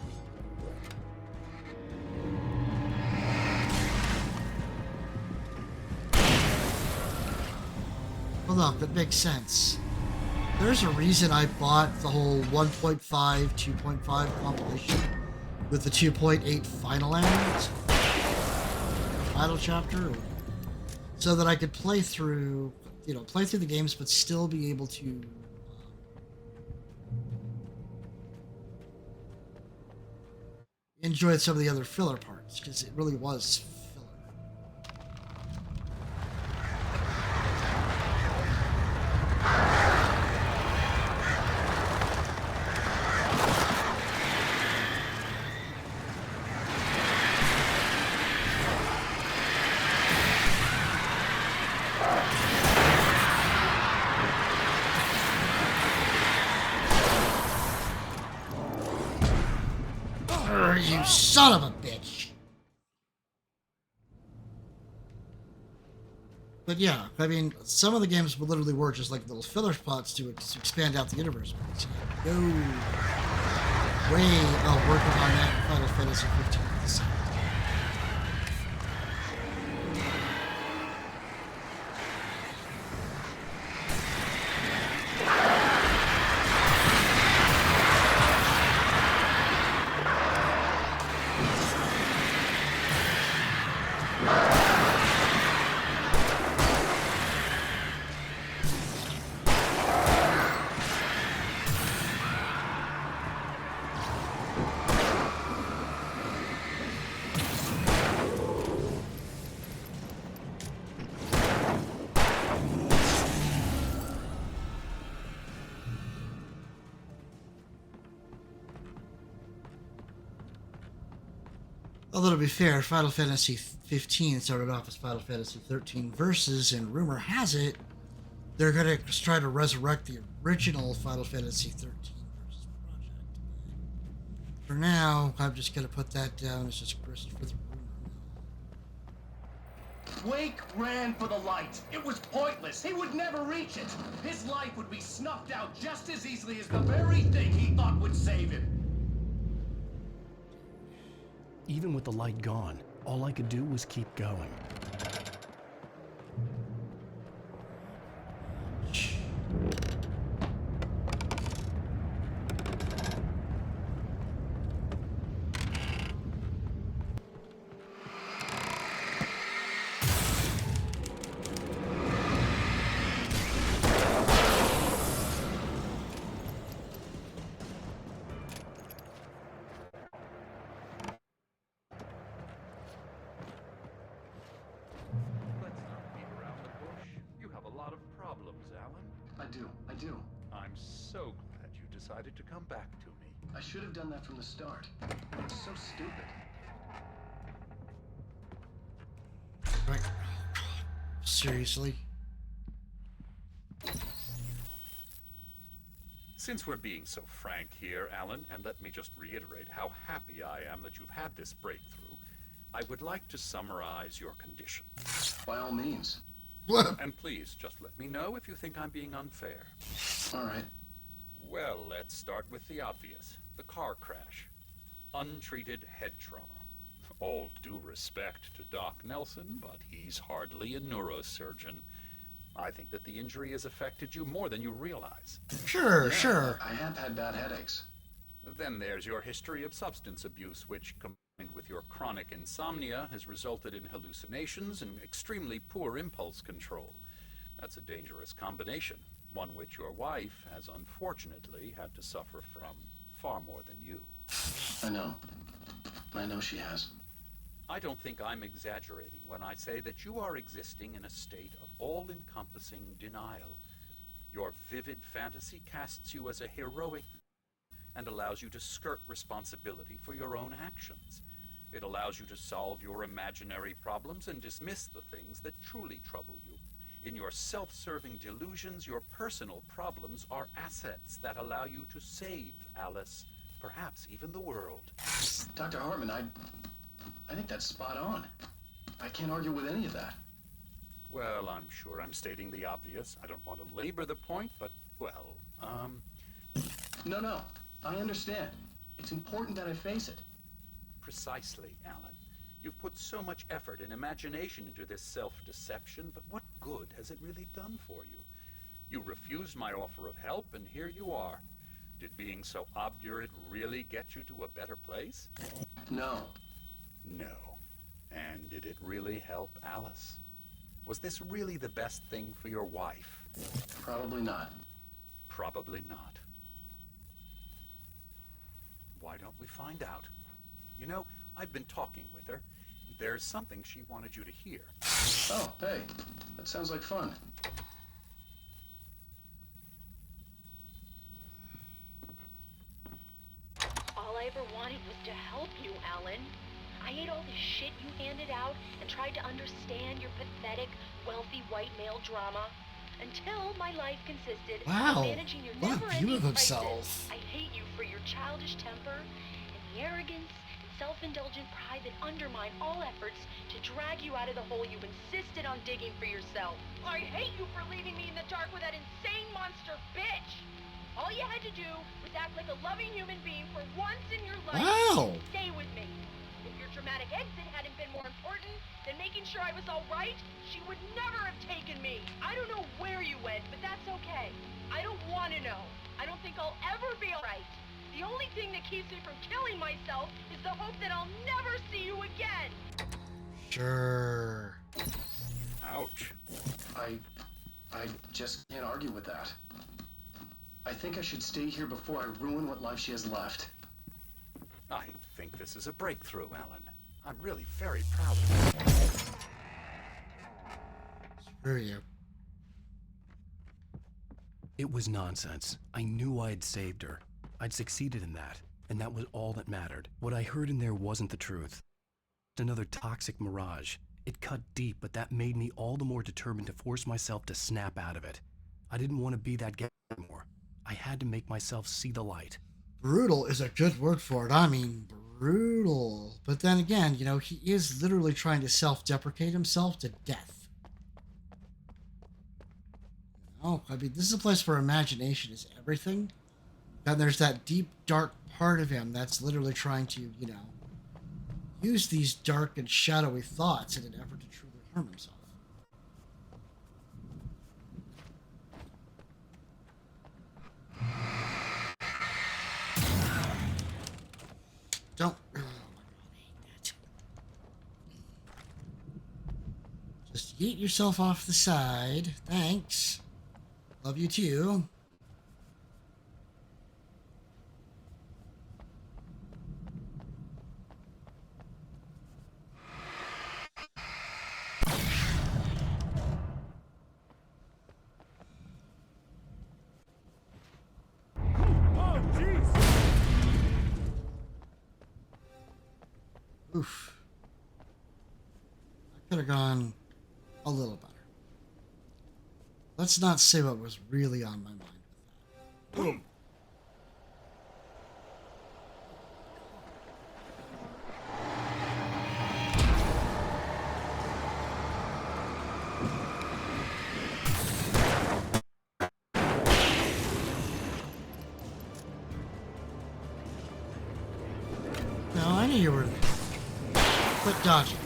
Well, look, that makes sense. There's a reason I bought the whole 1.5, 2.5 compilation with the 2.8 final end, final chapter, so that I could play through the games, but still be able to enjoy some of the other filler parts, because it really was filler. You son of a bitch! But yeah, I mean, some of the games literally were just like little filler spots to expand out the universe. Go way working on that in Final Fantasy 15. Although to be fair, Final Fantasy 15 started off as Final Fantasy 13 Versus, and rumor has it they're going to try to resurrect the original Final Fantasy 13 Versus project. For now, I'm just going to put that down as just for the rumor. Wake ran for the light. It was pointless. He would never reach it. His life would be snuffed out just as easily as the very thing he thought would save him. Even with the light gone, all I could do was keep going. Let's not beat around the bush. You have a lot of problems, Alan. I do. I'm so glad you decided to come back to me. I should have done that from the start. It's so stupid. Right. Seriously? Since we're being so frank here, Alan, and let me just reiterate how happy I am that you've had this breakthrough, I would like to summarize your condition. By all means. And please, just let me know if you think I'm being unfair. All right. Well, let's start with the obvious. The car crash. Untreated head trauma. All due respect to Doc Nelson, but he's hardly a neurosurgeon. I think that the injury has affected you more than you realize. Sure. I have had bad headaches. Then there's your history of substance abuse, which, combined with your chronic insomnia, has resulted in hallucinations and extremely poor impulse control. That's a dangerous combination, one which your wife has unfortunately had to suffer from far more than you. I know she has. I don't think I'm exaggerating when I say that you are existing in a state of all-encompassing denial. Your vivid fantasy casts you as a heroic and allows you to skirt responsibility for your own actions. It allows you to solve your imaginary problems and dismiss the things that truly trouble you. In your self-serving delusions, your personal problems are assets that allow you to save Alice, perhaps even the world. Dr. Hartman, I think that's spot on. I can't argue with any of that. Well, I'm sure I'm stating the obvious. I don't want to labor the point, but, well, No, I understand. It's important that I face it. Precisely, Alan. You've put so much effort and imagination into this self-deception, but what good has it really done for you? You refused my offer of help, and here you are. Did being so obdurate really get you to a better place? No. No. And did it really help Alice? Was this really the best thing for your wife? Probably not. Probably not. Why don't we find out? You know, I've been talking with her. There's something she wanted you to hear. Oh, hey. That sounds like fun. All I ever wanted was to help you, Alan. I ate all the shit you handed out and tried to understand your pathetic, wealthy white male drama until my life consisted Wow, of managing your what a never-ending view of crisis. himself. I hate you for your childish temper and the arrogance and self-indulgent pride that undermine all efforts to drag you out of the hole you insisted on digging for yourself. I hate you for leaving me in the dark with that insane monster bitch. All you had to do was act like a loving human being for once in your life Wow. and stay with me. If your dramatic exit hadn't been more important than making sure I was all right, she would never have taken me. I don't know where you went, but that's okay. I don't want to know. I don't think I'll ever be all right. The only thing that keeps me from killing myself is the hope that I'll never see you again. Sure. Ouch. I just can't argue with that. I think I should stay here before I ruin what life she has left. I think this is a breakthrough, Alan. I'm really very proud of you. Screw you. It was nonsense. I knew I had saved her. I'd succeeded in that, and that was all that mattered. What I heard in there wasn't the truth. another toxic mirage. It cut deep, but that made me all the more determined to force myself to snap out of it. I didn't want to be that guy anymore. I had to make myself see the light. Brutal is a good word for it. I mean, brutal. But then again, you know, he is literally trying to self-deprecate himself to death. Oh, I mean, this is a place where imagination is everything. And there's that deep, dark part of him that's literally trying to, you know, use these dark and shadowy thoughts in an effort to truly harm himself. Don't. Oh my god, I hate that. Just yeet yourself off the side. Thanks. Love you too. Oh, jeez! Oof. I could have gone a little better. Let's not say what was really on my mind with that. Boom. No, I knew you were there. Quit dodging.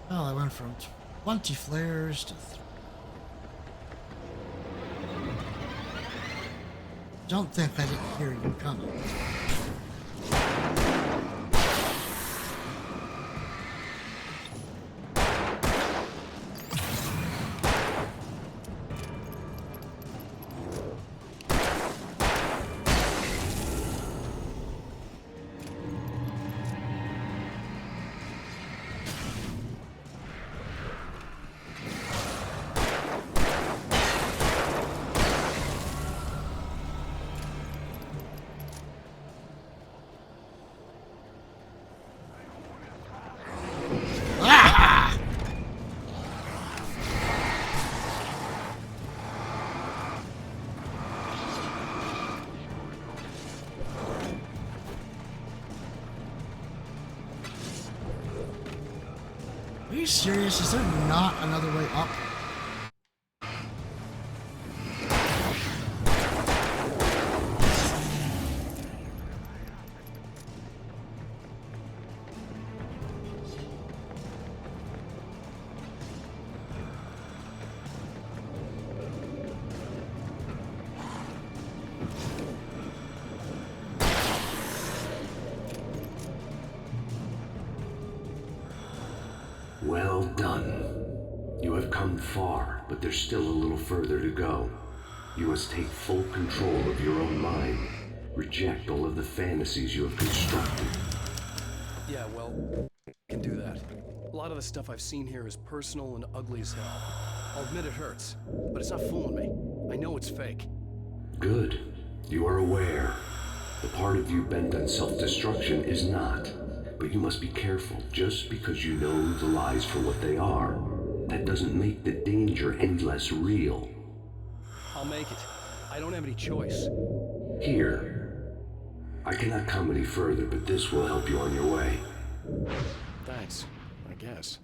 Well, I went from 20 flares to 3. Don't think I didn't hear you coming. Are you serious? Is there not another way up? Well done. You have come far, but there's still a little further to go. You must take full control of your own mind. Reject all of the fantasies you have constructed. Yeah, well, I can do that. A lot of the stuff I've seen here is personal and ugly as hell. I'll admit it hurts, but it's not fooling me. I know it's fake. Good. You are aware. The part of you bent on self-destruction is not. But you must be careful. Just because you know the lies for what they are, that doesn't make the danger any less real. I'll make it. I don't have any choice. Here. I cannot come any further, but this will help you on your way. Thanks, I guess.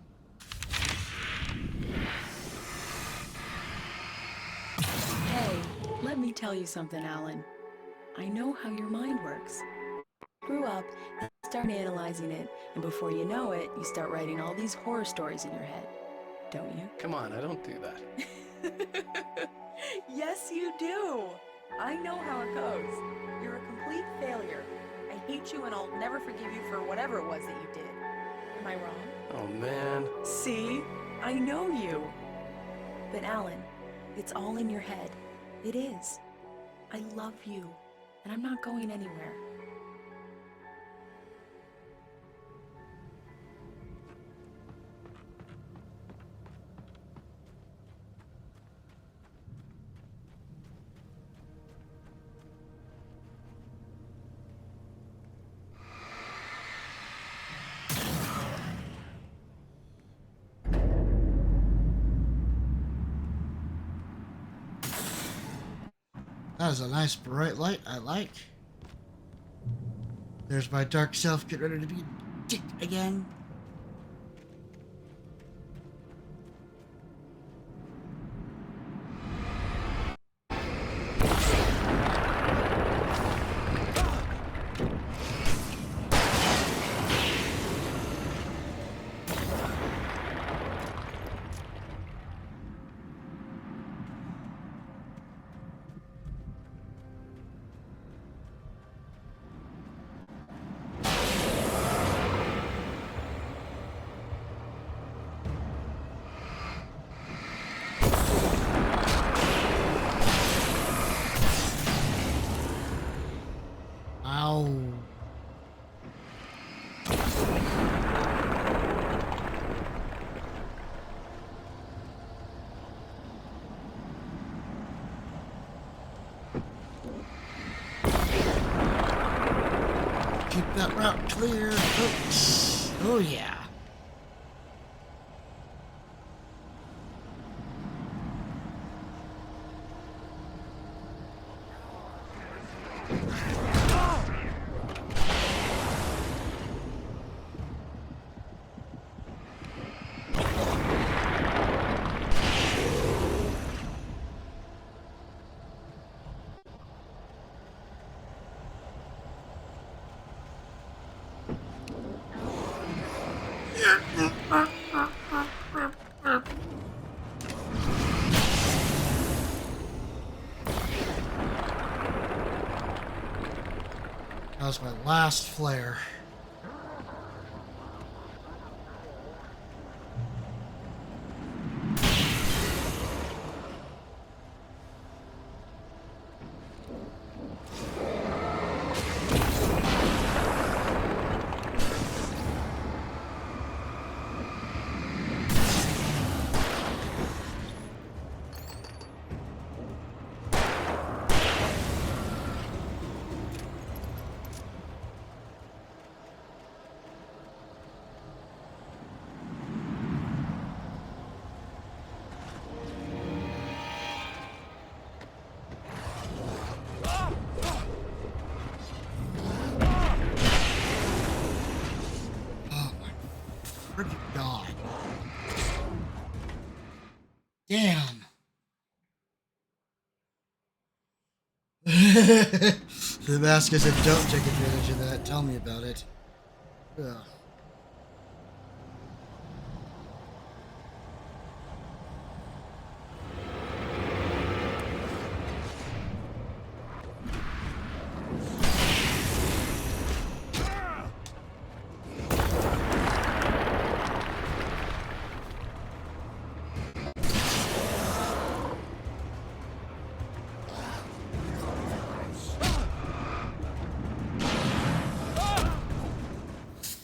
Hey, let me tell you something, Alan. I know how your mind works. Grew up, you start analyzing it, and before you know it, you start writing all these horror stories in your head. Don't you? Come on, I don't do that. Yes, you do. I know how it goes. You're a complete failure. I hate you and I'll never forgive you for whatever it was that you did. Am I wrong? Oh, man. See? I know you. But Alan, it's all in your head. It is. I love you, and I'm not going anywhere. That is a nice bright light. I like. There's my dark self. Get ready to be a dick again. Keep that route clear, folks. Oh, yeah. That was my last flare. God. Damn. The mask said, don't take advantage of that. Tell me about it. Ugh.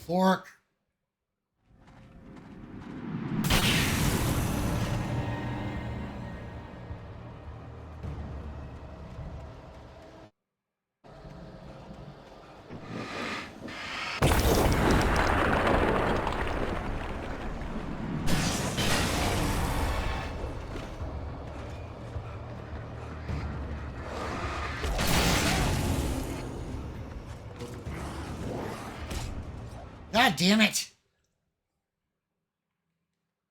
Fork. God damn it!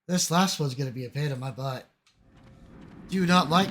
This last one's gonna be a pain in my butt. Do you not like?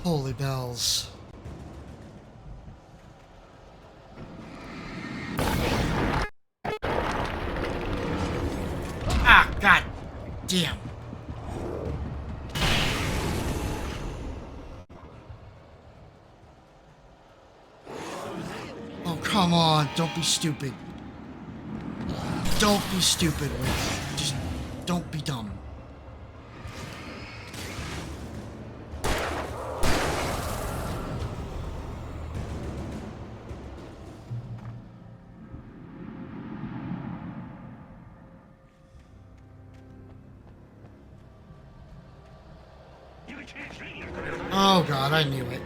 Holy bells. Ah, god damn. Oh, come on. Don't be stupid. Don't be stupid. Just don't be dumb. Oh god, I knew it.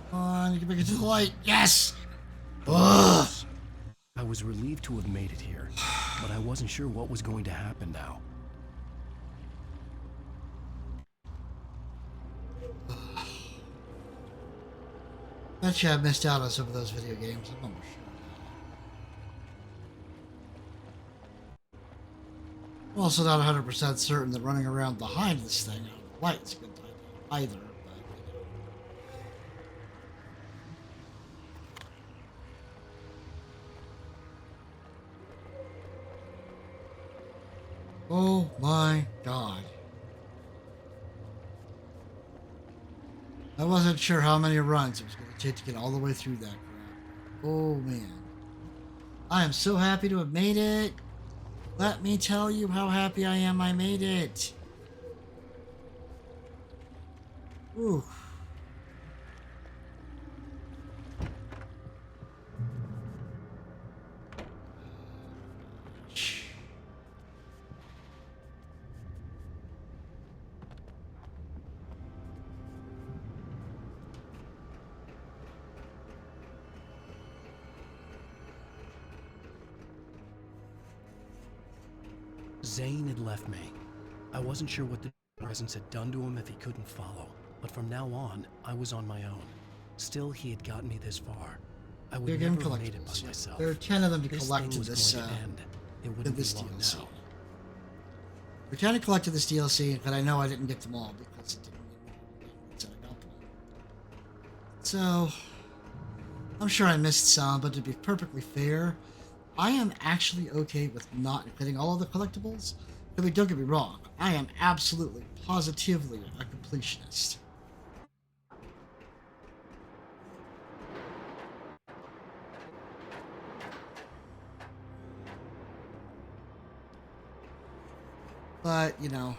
Come on, you can make it to the light. Yes! Ugh. I was relieved to have made it here, but I wasn't sure what was going to happen now. Bet you I missed out on some of those video games. I'm almost sure. I'm also not 100% certain that running around behind this thing out of the light's a good time either. But, oh my god. I wasn't sure how many runs it was going to take to get all the way through that crap. Oh man. I am so happy to have made it. Let me tell you how happy I am I made it. Ooh. Zane had left me. I wasn't sure what the presence had done to him if he couldn't follow, but from now on, I was on my own. Still, he had gotten me this far. I would Again, never have made it by myself. There are 10 of them to This collect thing to was this, going to end. It to wouldn't this be long DLC. now. We're trying to collect to this DLC, but I know I didn't get them all because it didn't set it up. So, I'm sure I missed some, but to be perfectly fair, I am actually okay with not getting all of the collectibles. I mean, don't get me wrong, I am absolutely, positively a completionist. But, you know,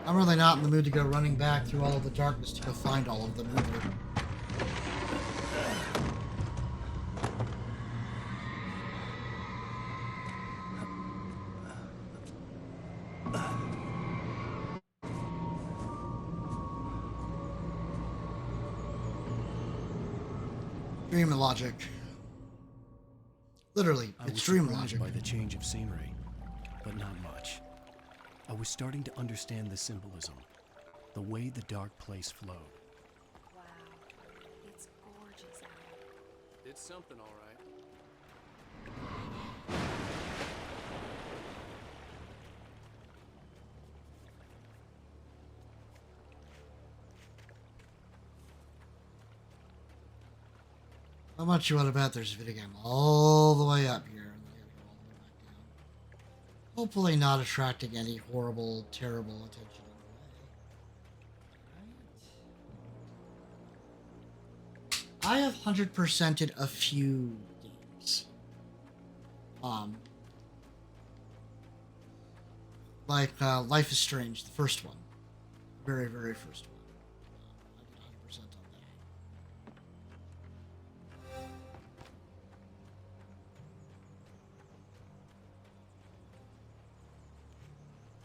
I'm really not in the mood to go running back through all of the darkness to go find all of them either. Extreme logic. Literally, I was extreme surprised logic. by the change of scenery, but not much. I was starting to understand the symbolism, the way the dark place flowed. Wow, it's gorgeous out. It's something, all right. How much you want to bet there's a video game all the way up here, and then I gotta go all the way back down. Hopefully not attracting any horrible, terrible attention on the way. I have 100%ed a few games. Like Life is Strange, the first one. Very, very first one. I did 100% on that.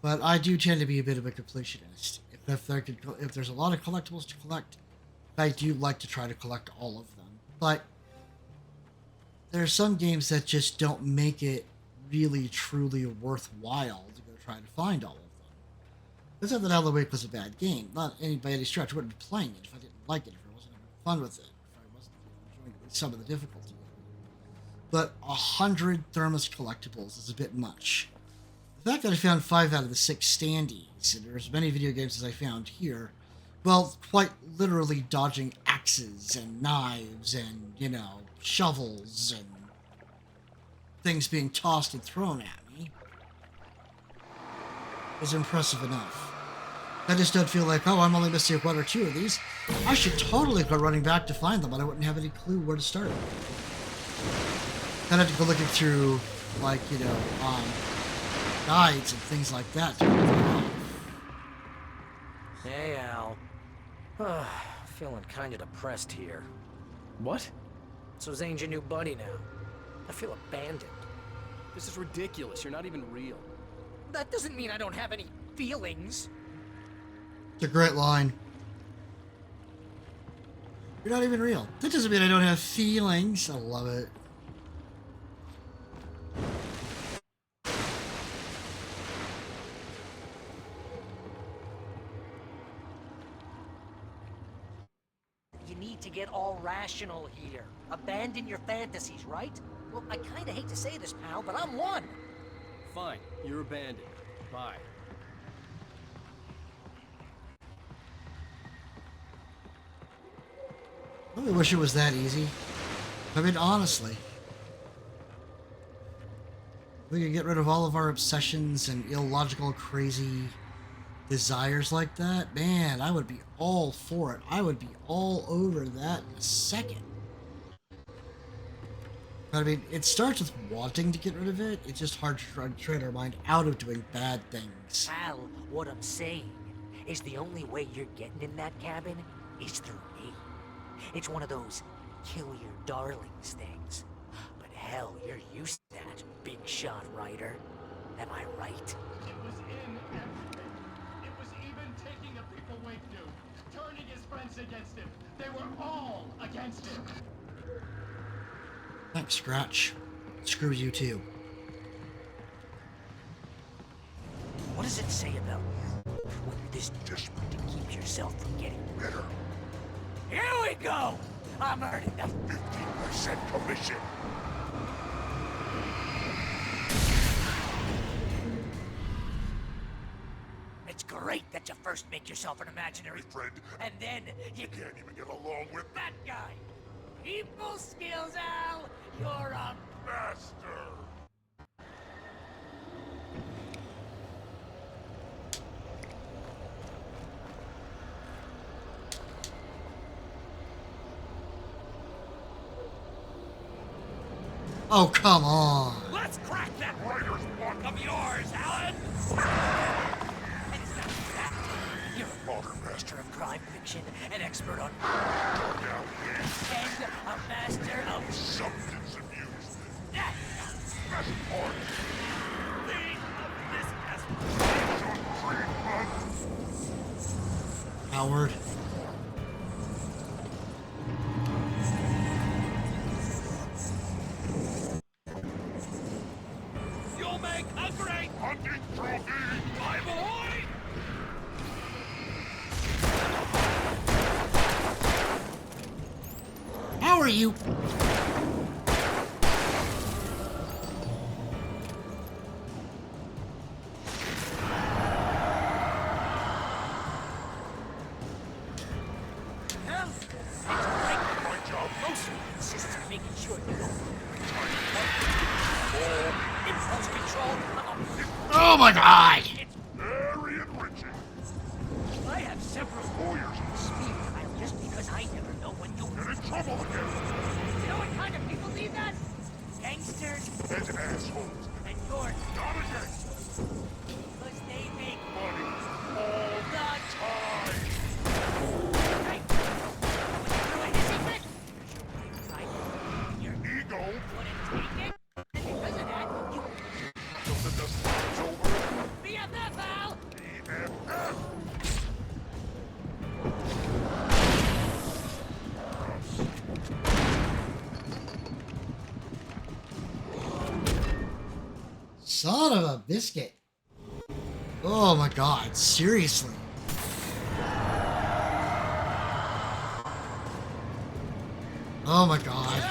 But I do tend to be a bit of a completionist. If there's a lot of collectibles to collect, I do like to try to collect all of them. But there are some games that just don't make it really, truly worthwhile to go try to find all of them. It's not that Alan Wake was a bad game. Not by any stretch. I wouldn't be playing it if I didn't like it, if I wasn't having fun with it, if I wasn't enjoying some of the difficulty. But 100 Thermos collectibles is a bit much. The fact that I found 5 out of the 6 standees, and there's as many video games as I found here, well, quite literally dodging axes and knives and, shovels and things being tossed and thrown at me, was impressive enough. I just don't feel like, oh, I'm only missing 1 or 2 of these. I should totally go running back to find them, but I wouldn't have any clue where to start. I'd have to go looking through, guides and things like that to figure it out. Hey, Al. Feeling kind of depressed here. What? So Zane's your new buddy now. I feel abandoned. This is ridiculous. You're not even real. That doesn't mean I don't have any feelings. It's a great line. You're not even real. That doesn't mean I don't have feelings. I love it. You need to get all rational here. Abandon your fantasies, right? Well, I kinda hate to say this, pal, but I'm one. Fine. You're abandoned. Bye. I really wish it was that easy. I mean, honestly. We could get rid of all of our obsessions and illogical, crazy desires like that. Man, I would be all for it. I would be all over that in a second. But I mean, it starts with wanting to get rid of it. It's just hard to try to train our mind out of doing bad things. Pal, what I'm saying is the only way you're getting in that cabin is through me. It's one of those kill your darlings things. But hell, you're used to that, big shot writer. Am I right? It was in everything. It was even taking a people Wake dude, turning his friends against him. They were all against him. Thanks, Scratch. Screw you too. What does it say about you when you're this desperate to keep yourself from getting better? Here we go! I'm earning the 50% commission. It's great that you first make yourself an imaginary friend, and then you can't even get along with that guy. People skills, Al! You're a master! Oh, come on. Let's crack that writer's block of yours, Alan! It's not that. You're a modern master of crime fiction, an expert on and a master of substance abuse. That's the best part. Howard. over, you. My job mostly consists of making sure you don't impulse control. Oh my god! It's very enriching. I have several lawyers on speed dial just because I never know when you'll get in trouble again. You know what kind of people need that? Gangsters and assholes. And you're not a gangster. Because they make money all the time. Hey, when you throw a hissy fit, your ego wouldn't take it. And because of that, you till the dust is over. BFF, Al! BFF! Son of a biscuit. Oh my god, seriously. Oh my god.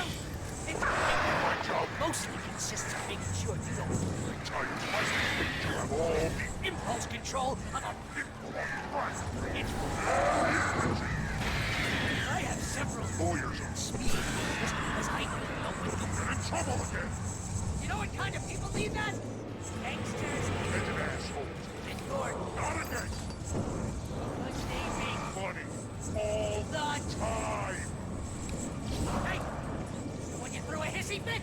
My job mostly consists of making sure you don't retire twice. You have all the impulse control on a people on run. It's I have several lawyers on speed just because I don't know when you'll get in trouble again. You know what kind of people need that? Gangsters and assholes. And you're not a gangster. Because they make money all the time. Hey, when you threw a hissy fit,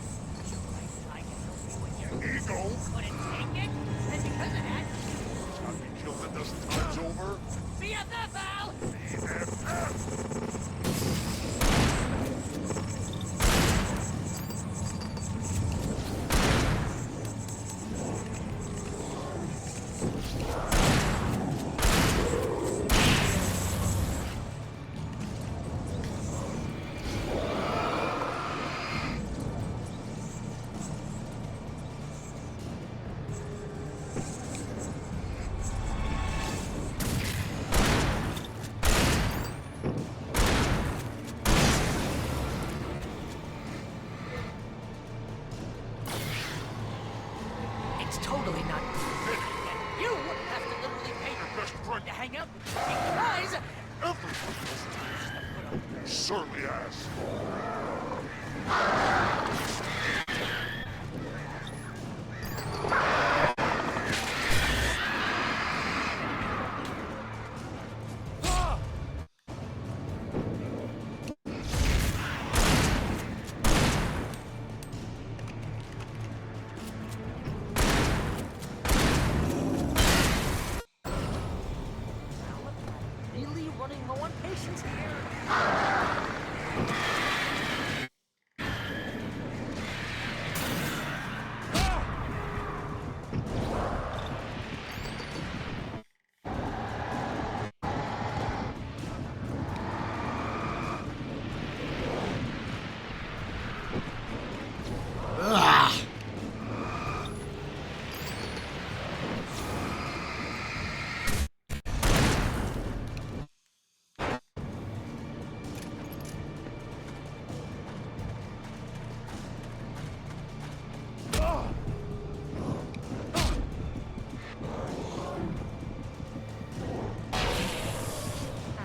I can help you with your ego. Couldn't take it, and because of that, I've been killed a dozen times over. BFF, Al! BFF! It's totally not fitting that you have to literally pay your best friend to hang out with you because everyone has times to put up their surly ass. Really running low on patience here. Ugh.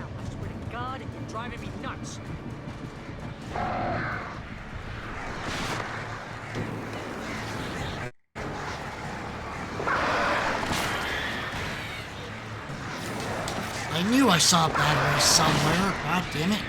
I swear to God, you're driving me nuts. I knew I saw batteries somewhere. God damn it.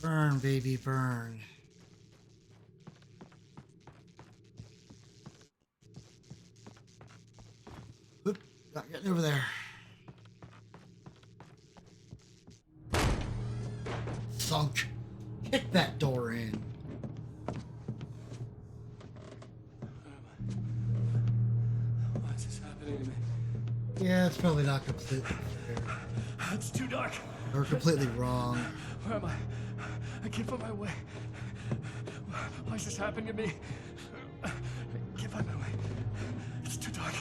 Burn, baby, burn. Oop, not getting over there. Thunk. Kick that door in. Why is this happening to me? Yeah, it's probably not completely fair. It's too dark. Or completely wrong. Where am I? I can't find my way. Why is this happening to me? I can't find my way. It's too dark.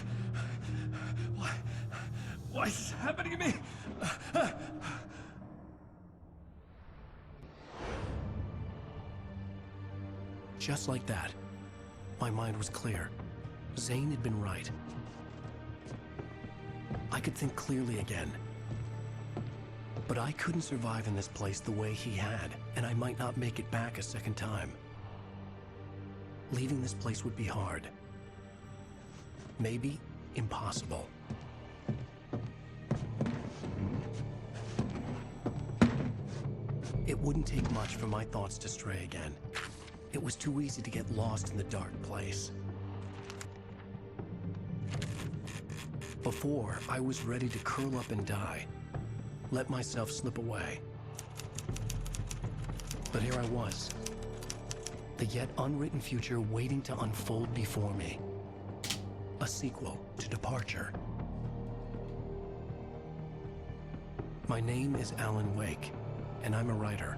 Why is this happening to me? Just like that, my mind was clear. Zane had been right. I could think clearly again. But I couldn't survive in this place the way he had, and I might not make it back a second time. Leaving this place would be hard. Maybe impossible. It wouldn't take much for my thoughts to stray again. It was too easy to get lost in the dark place. Before, I was ready to curl up and die. Let myself slip away. But here I was. The yet unwritten future waiting to unfold before me. A sequel to Departure. My name is Alan Wake, and I'm a writer.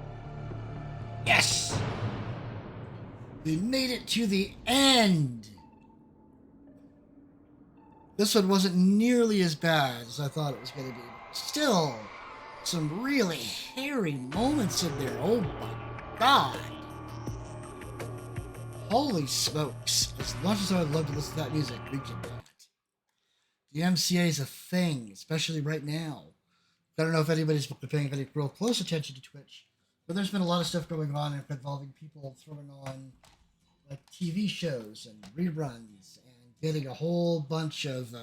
Yes! We made it to the end! This one wasn't nearly as bad as I thought it was going to be. Still, some really hairy moments in there. Oh my god. Holy smokes. As much as I would love to listen to that music, we cannot. The MCA is a thing, especially right now. I don't know if anybody's paying any real close attention to Twitch, but there's been a lot of stuff going on involving people throwing on like TV shows and reruns and getting a whole bunch of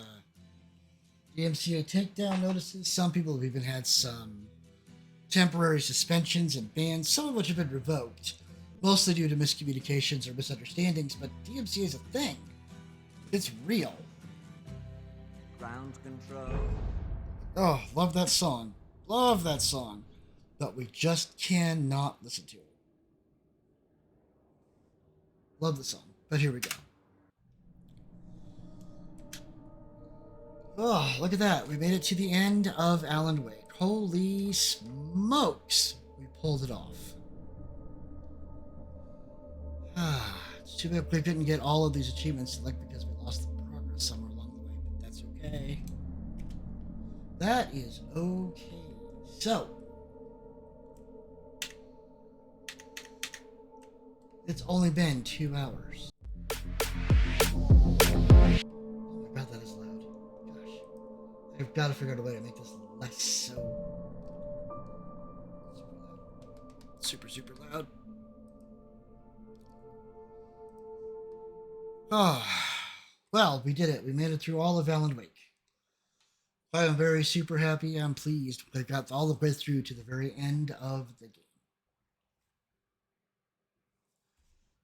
DMCA takedown notices. Some people have even had some temporary suspensions and bans, some of which have been revoked, mostly due to miscommunications or misunderstandings, but DMCA is a thing. It's real. Ground control. Oh, love that song. Love that song. But we just cannot listen to it. Love the song, but here we go. Oh, look at that. We made it to the end of Alan Wake. Holy smokes. We pulled it off. It's too bad we didn't get all of these achievements, like because we lost the progress somewhere along the way, but that's okay. That is okay. So, it's only been 2 hours. Oh my god, that is loud. Gosh. I've got to figure out a way to make this less so... super, super loud. Oh, well, we did it. We made it through all of Alan Wake. I am very super happy. I'm pleased. I got all the way through to the very end of the game.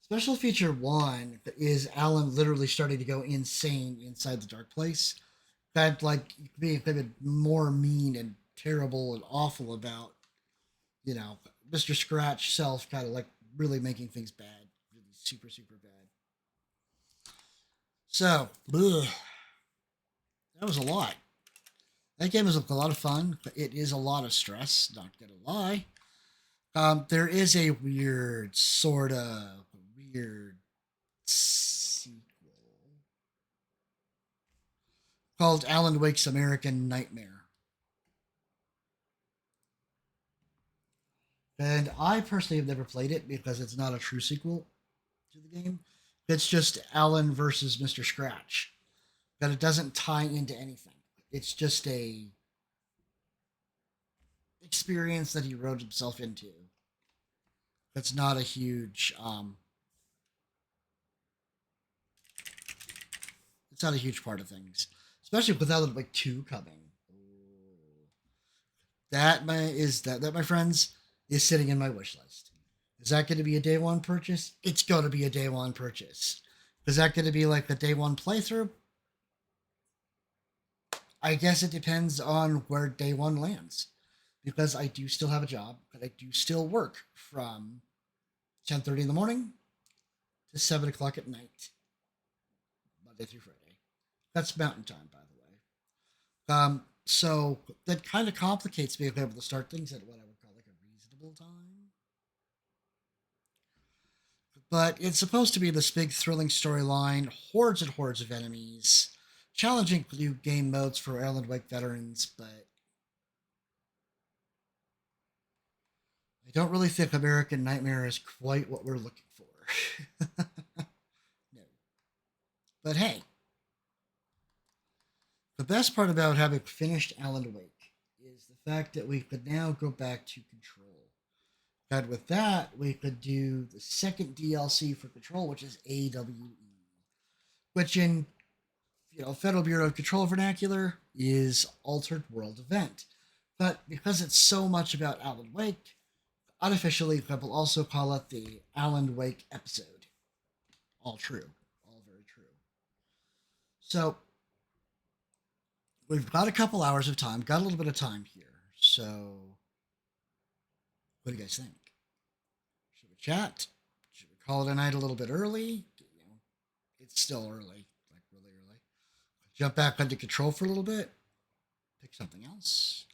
Special feature 1 is Alan literally starting to go insane inside the dark place. That, like, being a bit more mean and terrible and awful about, you know, Mr. Scratch self kind of like really making things bad. Really super, super bad. So, ugh. That was a lot. That game was a lot of fun, but it is a lot of stress, not gonna lie. There is a weird, sort of weird sequel called Alan Wake's American Nightmare. And I personally have never played it because it's not a true sequel to the game. It's just Alan versus Mr. Scratch. But it doesn't tie into anything. It's just a experience that he wrote himself into. It's not a huge it's not a huge part of things. Especially with Alan Wake 2 coming. That my friends is sitting in my wish list. Is that going to be a day one purchase? It's going to be a day one purchase. Is that going to be like a day one playthrough? I guess it depends on where day one lands. Because I do still have a job, but I do still work from 10:30 in the morning to 7 o'clock at night, Monday through Friday. That's mountain time, by the way. So that kind of complicates being able to start things at what I would call like a reasonable time. But it's supposed to be this big thrilling storyline, hordes and hordes of enemies, challenging new game modes for Alan Wake veterans, but I don't really think American Nightmare is quite what we're looking for. No. But hey, the best part about having finished Alan Wake is the fact that we could now go back to Control. And with that, we could do the second DLC for Control, which is AWE, which in Federal Bureau of Control vernacular is Altered World Event. But because it's so much about Alan Wake, unofficially, we'll also call it the Alan Wake episode. All true. All very true. So, we've got a couple hours of time. Got a little bit of time here. So, what do you guys think? Should we chat? Should we call it a night a little bit early? It's still early. Like, really early. Jump back onto Control for a little bit. Pick something else.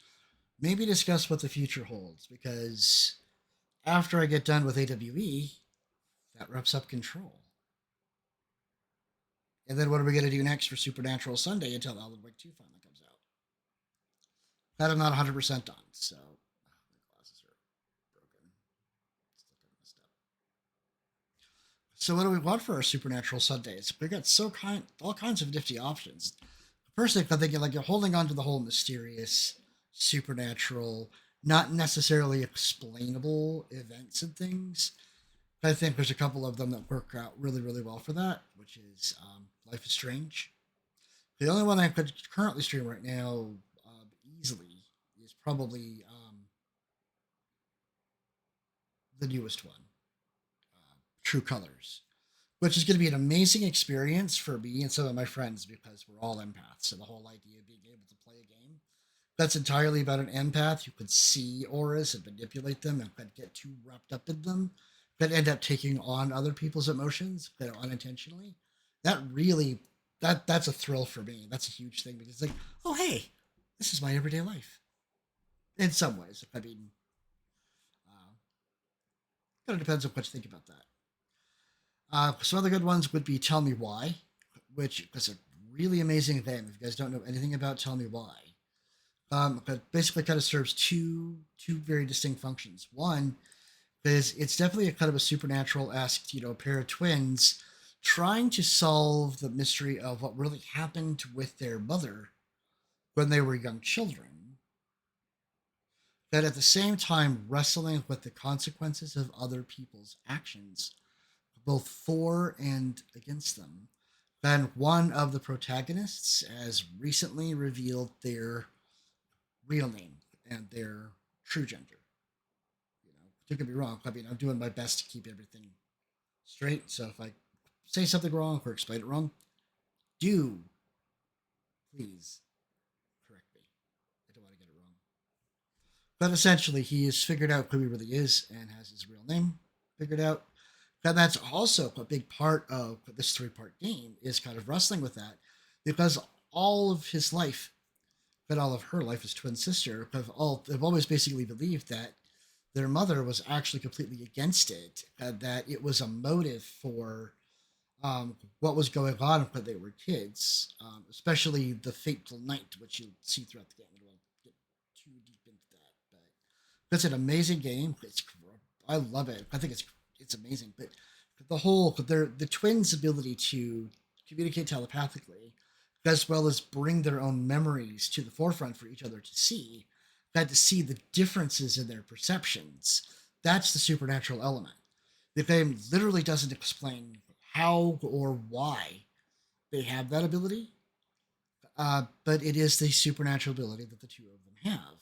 Maybe discuss what the future holds, because after I get done with AWE, that wraps up Control. And then what are we going to do next for Supernatural Sunday until Alan Wake 2 finally comes out? That I'm not 100% done, so my glasses are broken. Still kind of messed up. So what do we want for our Supernatural Sundays? We got all kinds of nifty options. First thing I'm thinking, like, you're holding on to the whole mysterious, supernatural, not necessarily explainable events and things. I think there's a couple of them that work out really, really well for that, which is Life is Strange. The only one I could currently stream right now easily is probably the newest one, True Colors, which is going to be an amazing experience for me and some of my friends because we're all empaths. So the whole idea of being able to play a game that's entirely about an empath who could see auras and manipulate them and could get too wrapped up in them, could end up taking on other people's emotions unintentionally. That's a thrill for me. That's a huge thing because it's like, oh, hey, this is my everyday life. In some ways. I mean, kind of depends on what you think about that. Some other good ones would be Tell Me Why, which is a really amazing game. If you guys don't know anything about Tell Me Why, it basically kind of serves two very distinct functions. One is it's definitely a kind of a supernatural-esque, pair of twins trying to solve the mystery of what really happened with their mother when they were young children, but at the same time wrestling with the consequences of other people's actions, both for and against them. Then one of the protagonists has recently revealed their real name and their true gender. Don't get me wrong. I mean, I'm doing my best to keep everything straight. So if I say something wrong or explain it wrong, do please correct me. I don't want to get it wrong. But essentially, he has figured out who he really is and has his real name figured out. And that's also a big part of this 3-part game is kind of wrestling with that, because all of his life, but all of her life, his twin sister, have always basically believed that their mother was actually completely against it, that it was a motive for what was going on when they were kids, especially the fateful night, which you'll see throughout the game. I won't get too deep into that, but it's an amazing game. I love it. I think it's amazing. But the twins' ability to communicate telepathically, as well as bring their own memories to the forefront for each other to see, had to see the differences in their perceptions. That's the supernatural element. The game literally doesn't explain how or why they have that ability, but it is the supernatural ability that the two of them have.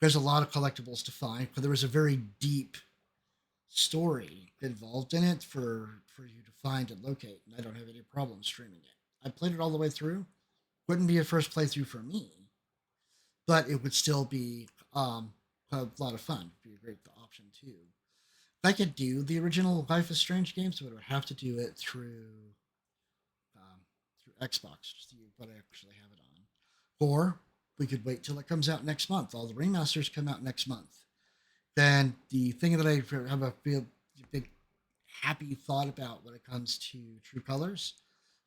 There's a lot of collectibles to find, but there was a very deep story involved in it for you to find and locate, and I don't have any problem streaming it. I played it all the way through. Wouldn't be a first playthrough for me, but it would still be a lot of fun. It'd be a great option too. If I could do the original Life is Strange games, but I would have to do it through Xbox to see what I actually have it on. Or we could wait till it comes out next month. All the remasters come out next month. Then the thing that I have a big happy thought about when it comes to True Colors.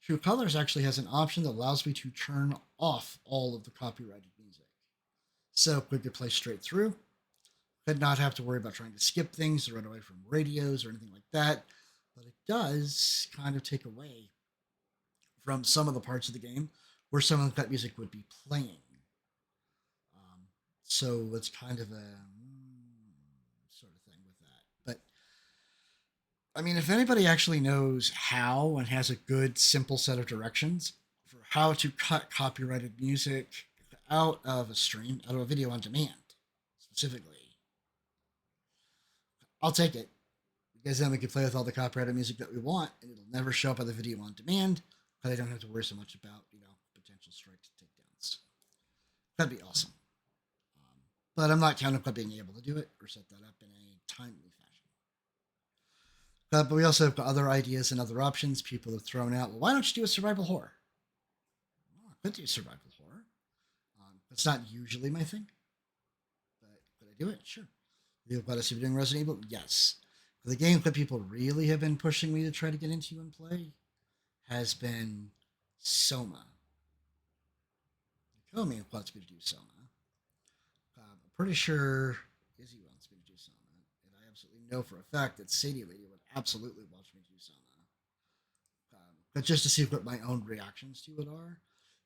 True Colors actually has an option that allows me to turn off all of the copyrighted music. So we could play straight through. Could not have to worry about trying to skip things or run away from radios or anything like that. But it does kind of take away from some of the parts of the game where some of that music would be playing. So it's kind of a sort of thing with that. But I mean, if anybody actually knows how and has a good, simple set of directions for how to cut copyrighted music out of a stream, out of a video on demand, specifically, I'll take it. Because then we can play with all the copyrighted music that we want, and it'll never show up on the video on demand, but I don't have to worry so much about, potential strike takedowns. That'd be awesome. But I'm not counting on being able to do it or set that up in a timely fashion. But we also have other ideas and other options people have thrown out. Well, why don't you do a survival horror? Well, I could do survival horror. It's not usually my thing. But could I do it? Sure. You want to see me doing Resident Evil? Yes. The game that people really have been pushing me to try to get into and play has been Soma. Komi wants me to do Soma. I'm pretty sure Izzy wants me to do Soma. And I absolutely know for a fact that Sadie Lady would absolutely watch me do Soma. But just to see what my own reactions to it are.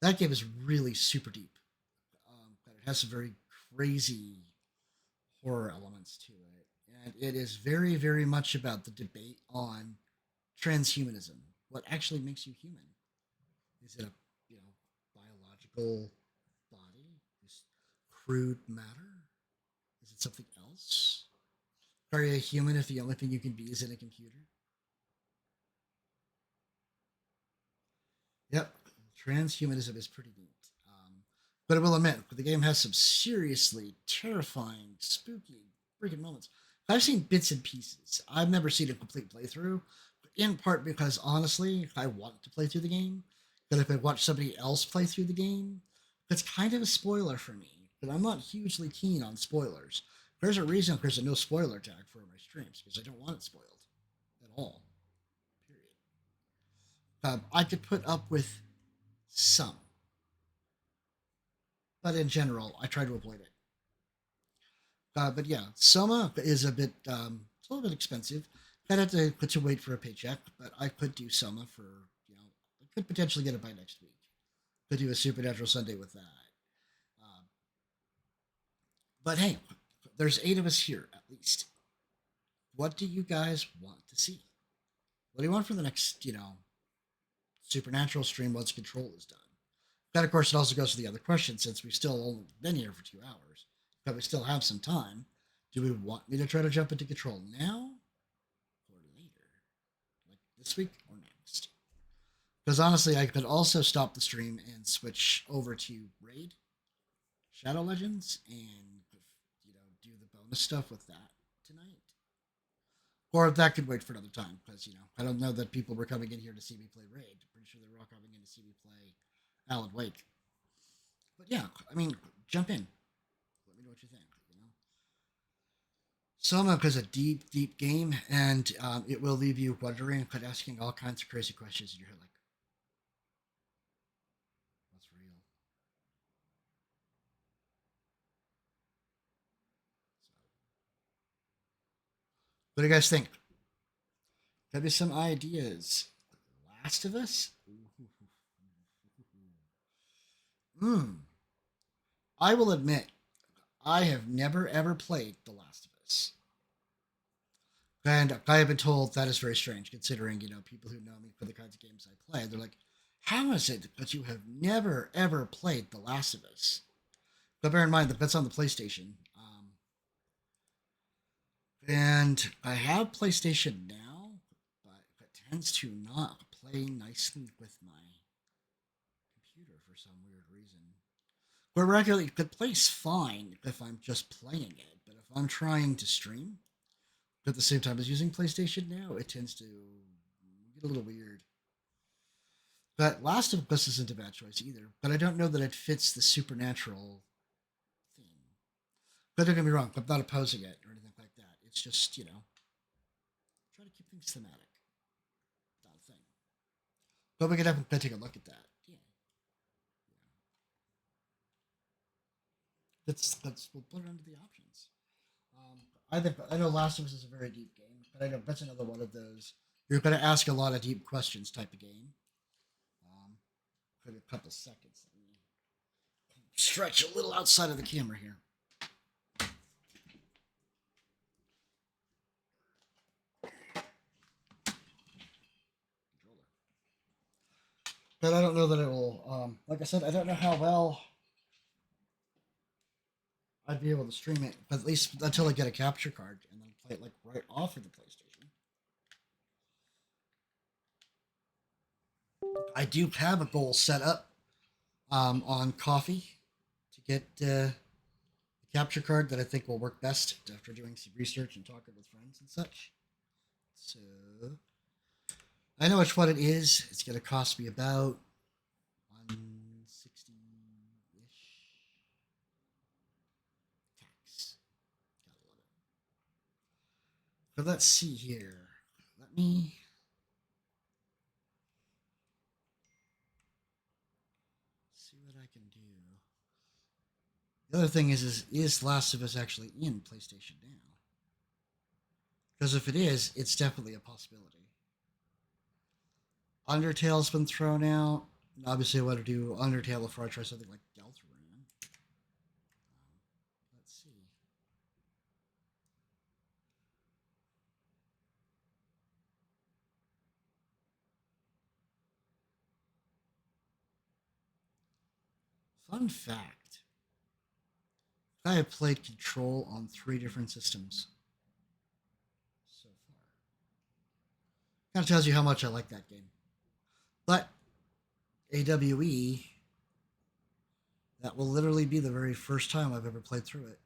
That game is really super deep. But it has some very crazy horror elements to it. And it is very, very much about the debate on transhumanism. What actually makes you human? Is it a, biological body? Is crude matter? Is it something else? Are you a human if the only thing you can be is in a computer? Yep, transhumanism is pretty neat. But I will admit, the game has some seriously terrifying, spooky, freaking moments. I've seen bits and pieces. I've never seen a complete playthrough, in part because, honestly, I want to play through the game. But if I watch somebody else play through the game, that's kind of a spoiler for me. But I'm not hugely keen on spoilers. There's a reason there's a no spoiler tag for my streams, because I don't want it spoiled at all. Period. I could put up with some. But in general, I try to avoid it. But yeah, Soma is a bit, it's a little bit expensive. I'd have to wait for a paycheck, but I could do Soma for, I could potentially get it by next week. Could do a Supernatural Sunday with that. But hey, there's 8 of us here, at least. What do you guys want to see? What do you want for the next, Supernatural stream once Control is done? That, of course, it also goes to the other question, since we've still only been here for 2 hours, but we still have some time. Do we want me to try to jump into Control now or later? Like this week or next? Because honestly, I could also stop the stream and switch over to Raid, Shadow Legends, and, do the bonus stuff with that tonight. Or that could wait for another time, because, I don't know that people were coming in here to see me play Raid. I'm pretty sure they were all coming in to see me play Alan Wake. But yeah, jump in. Let me know what you think. Soma is a deep, deep game, and it will leave you wondering and asking all kinds of crazy questions in your head, like, what's real? What do you guys think? Got me some ideas. Last of Us? I will admit, I have never ever played The Last of Us. And I have been told that is very strange, considering, people who know me for the kinds of games I play. They're like, how is it that you have never ever played The Last of Us? But bear in mind that that's on the PlayStation. And I have PlayStation Now, but it tends to not play nicely with my computer for some weird reason. But regularly, it plays fine if I'm just playing it. But if I'm trying to stream at the same time as using PlayStation Now, it tends to get a little weird. But Last of Us isn't a bad choice either. But I don't know that it fits the supernatural theme. But don't get me wrong, I'm not opposing it or anything like that. It's just, try to keep things thematic. Not a thing. But we could definitely take a look at that. Yeah. We'll put it under the options. I know Last of Us is a very deep game, but I know that's another one of those you're going to ask a lot of deep questions type of game. For a couple seconds, let me stretch a little outside of the camera here. But I don't know that it will. Like I said, I don't know how well I'd be able to stream it, but at least until I get a capture card and then play it like right off of the PlayStation. I do have a goal set up on coffee to get the capture card that I think will work best after doing some research and talking with friends and such. So I know which one it is. It's going to cost me about 160-ish tax. Gotta love it. But let's see here. Let me see what I can do. The other thing is Last of Us actually in PlayStation Now? Because if it is, it's definitely a possibility. Undertale's been thrown out. Obviously, I want to do Undertale before I try something like Deltarune. Let's see. Fun fact. I have played Control on 3 different systems so far. Kind of tells you how much I like that game. But AWE, that will literally be the very first time I've ever played through it.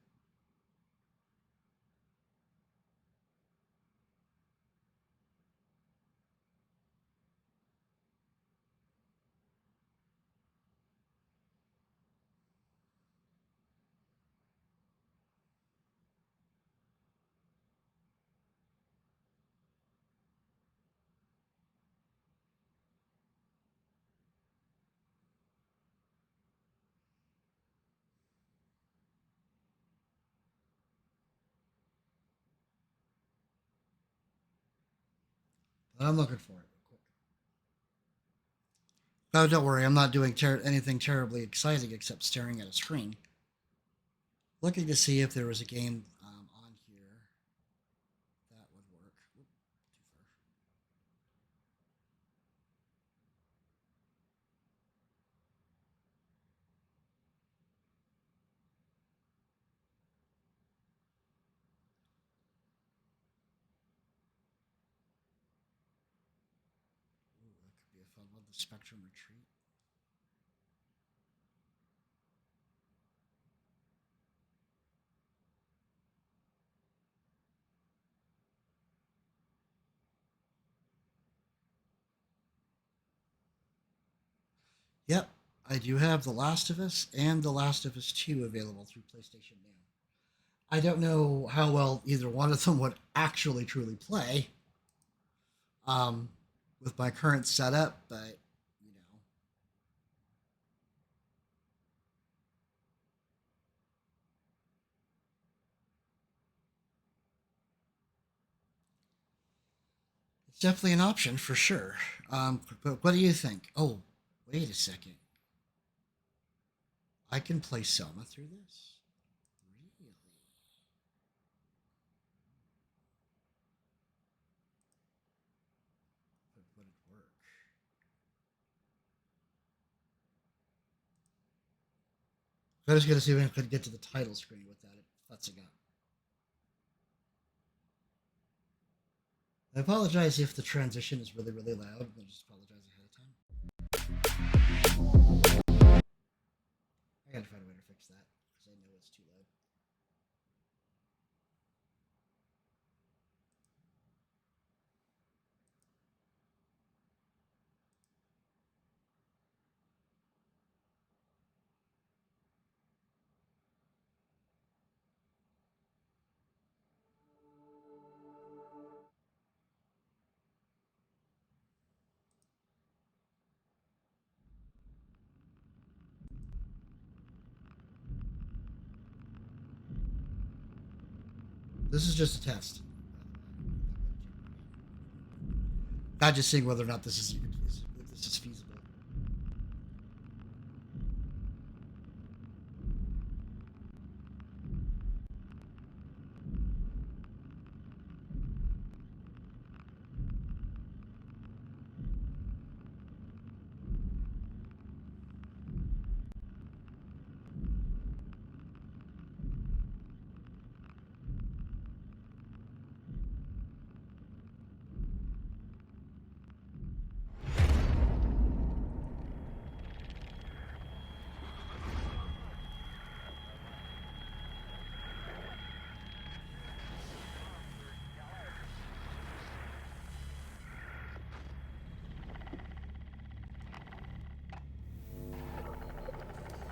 But I'm looking for it real quick. Oh, don't worry, I'm not doing anything terribly exciting except staring at a screen. Looking to see if there was a game on here that would work. Oop, too far. Ooh, that could be a fun one. The Spectrum Retreat. Yep, I do have The Last of Us and The Last of Us 2 available through PlayStation Now. I don't know how well either one of them would actually truly play um, with my current setup, but you know, it's definitely an option for sure. But what do you think? Oh, wait a second. I can play Selma through this? Really? But would it work? I was going to see if I could get to the title screen with that futzing up. I apologize if the transition is really, really loud. I'll just apologize ahead of time. I gotta find a way to fix that because I know it's too loud. This is just a test. Not just seeing whether or not this is even if this is feasible.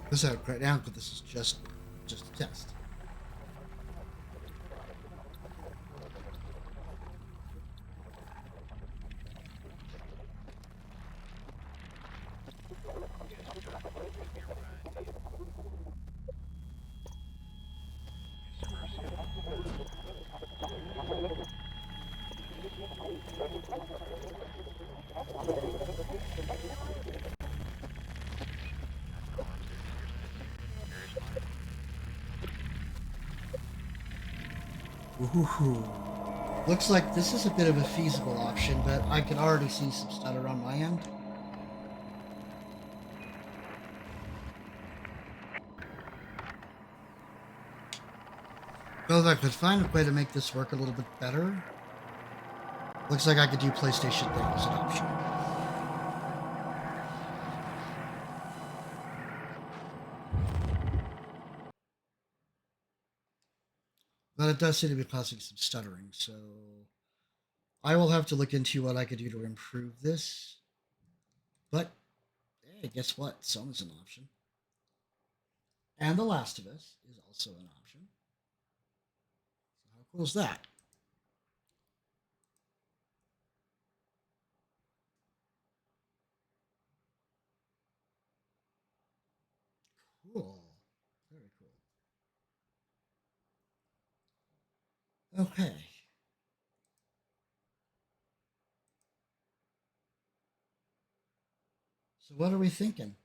This out right now, but this is just a test. Ooh. Looks like this is a bit of a feasible option, but I can already see some stutter on my end. Well, if I could find a way to make this work a little bit better, looks like I could do PlayStation thing as an option. But it does seem to be causing some stuttering, so I will have to look into what I could do to improve this. But, hey, guess what? Some is an option. And The Last of Us is also an option. So how cool is that? Cool. Very cool. Okay. So what are we thinking?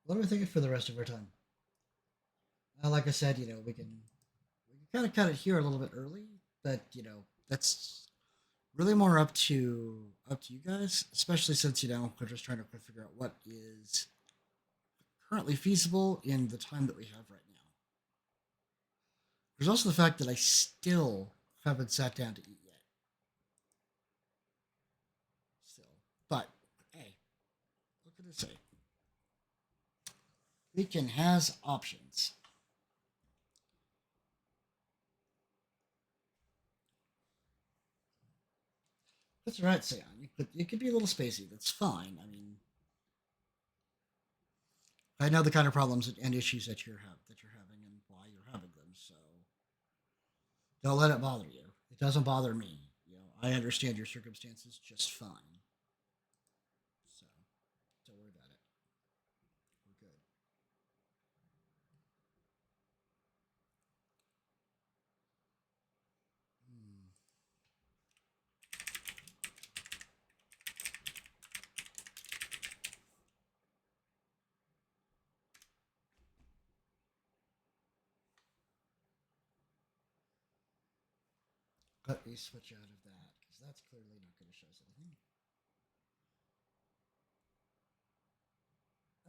What are we thinking for the rest of our time? Like I said, we can kind of cut it here a little bit early, but that's really more up to you guys, especially since we're just trying to figure out what is currently feasible in the time that we have right now. There's also the fact that I still haven't sat down to eat yet. Still, but hey, what can I say? Weekend has options. That's right, Sion. You could be a little spacey. That's fine. I mean, I know the kind of problems and issues that you're having and why you're having them. So don't let it bother you. It doesn't bother me. I understand your circumstances just fine. So don't worry about it. We're good. Let me switch out of that, because that's clearly not going to show us anything.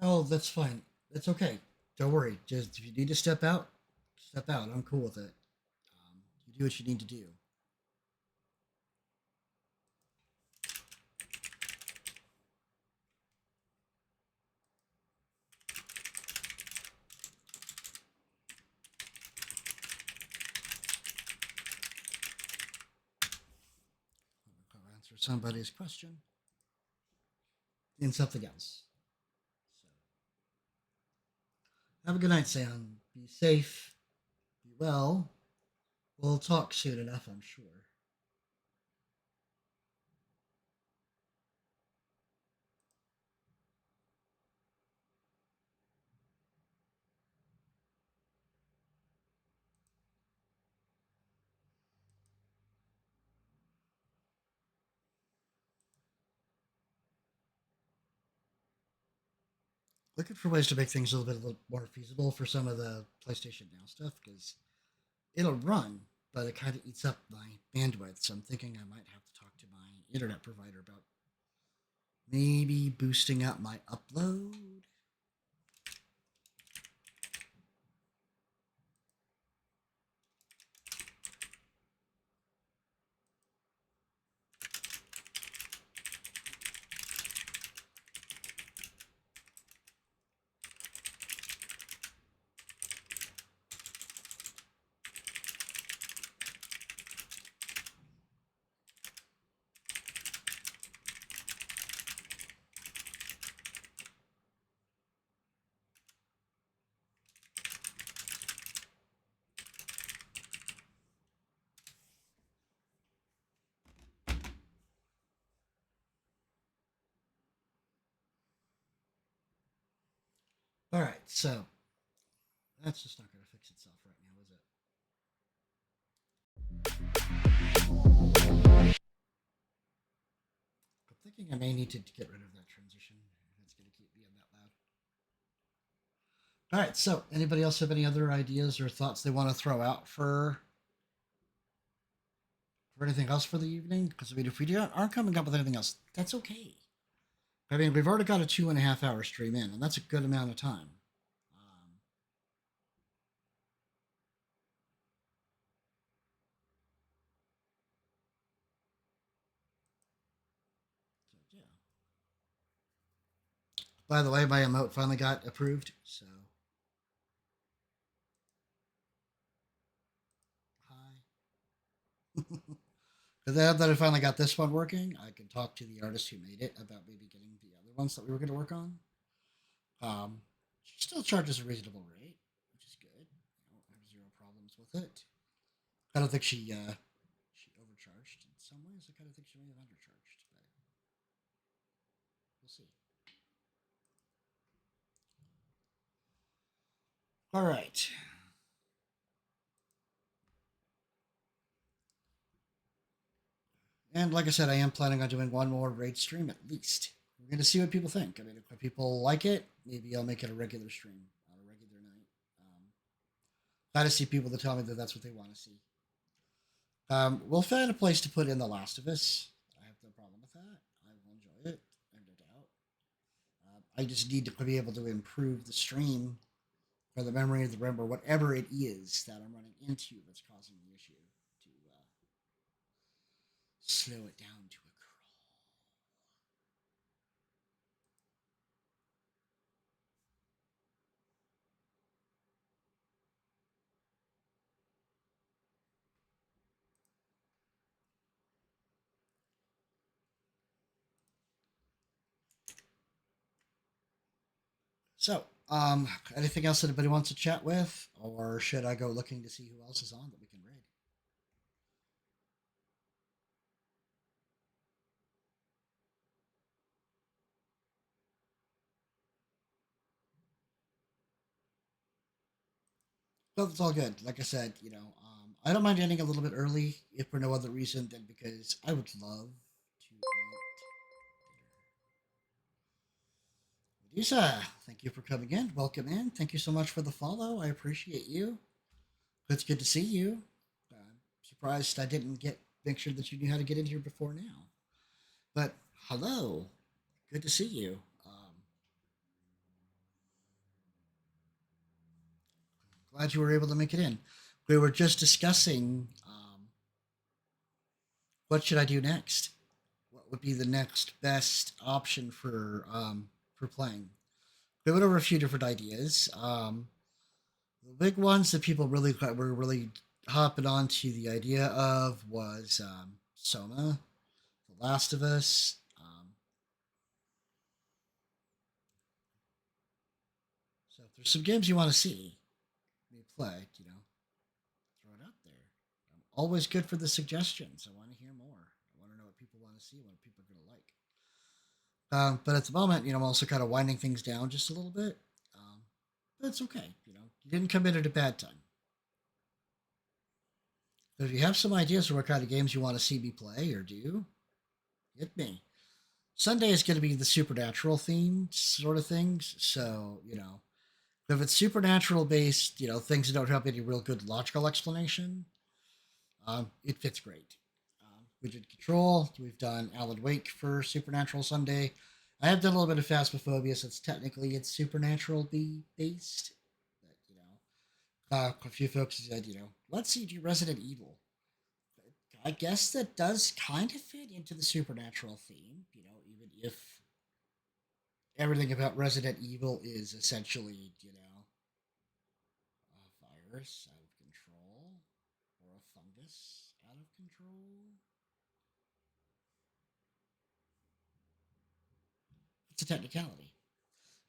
Oh, that's fine. That's okay. Don't worry. Just if you need to step out, step out. I'm cool with it. You do what you need to do. somebody's question in something else. So, have a good night, Sam. Be safe. Be well. We'll talk soon enough, I'm sure. Looking for ways to make things a little more feasible for some of the PlayStation Now stuff, because it'll run, but it kind of eats up my bandwidth. So I'm thinking I might have to talk to my internet provider about maybe boosting up my upload. All right, so that's just not going to fix itself right now, is it? I'm thinking I may need to get rid of that transition. It's going to keep being that loud. All right, so anybody else have any other ideas or thoughts they want to throw out for anything else for the evening? Because I mean, if we aren't coming up with anything else, that's okay. I mean, we've already got a 2.5 hour stream in, and that's a good amount of time. So, yeah. By the way, my emote finally got approved, so. Hi. But now that I finally got this one working, I can talk to the artist who made it about maybe getting the other ones that we were going to work on. She still charges a reasonable rate, which is good. I don't have zero problems with it. I don't think she overcharged in some ways. I kind of think she may have undercharged, but we'll see. All right. And like I said, I am planning on doing one more raid stream at least. We're going to see what people think. I mean, if people like it, maybe I'll make it a regular stream on a regular night. Glad to see people that tell me that that's what they want to see. We'll find a place to put in The Last of Us. I have no problem with that. I will enjoy it, I have no doubt. I just need to be able to improve the stream or the memory of the RAM or whatever it is that I'm running into that's causing the issue to slow it down to a crawl. So, anything else that anybody wants to chat with, or should I go looking to see who else is on that we can raid? Well, it's all good. Like I said, I don't mind ending a little bit early if for no other reason than because I would love to eat dinner. Lisa, thank you for coming in. Welcome in. Thank you so much for the follow. I appreciate you. It's good to see you. Surprised I didn't make sure that you knew how to get in here before now. But hello, good to see you. Glad you were able to make it in. We were just discussing what should I do next. What would be the next best option for playing? We went over a few different ideas. The big ones that people were really hopping onto the idea of was Soma, The Last of Us. So if there's some games you want to see me play, throw it out there. I'm always good for the suggestions. I want to hear more. I want to know what people want to see, what people are going to like. But at the moment, I'm also kind of winding things down just a little bit. But it's okay. You didn't come in at a bad time. But if you have some ideas for what kind of games you want to see me play or do, hit me. Sunday is going to be the supernatural themed sort of things. So, if it's supernatural based, things that don't have any real good logical explanation, it fits great. We did Control. We've done Alan Wake for Supernatural Sunday. I have done a little bit of Phasmophobia, so it's supernatural based. But, a few folks said, let's see, do Resident Evil. I guess that does kind of fit into the supernatural theme, even if everything about Resident Evil is essentially, a virus out of control or a fungus out of control. It's a technicality.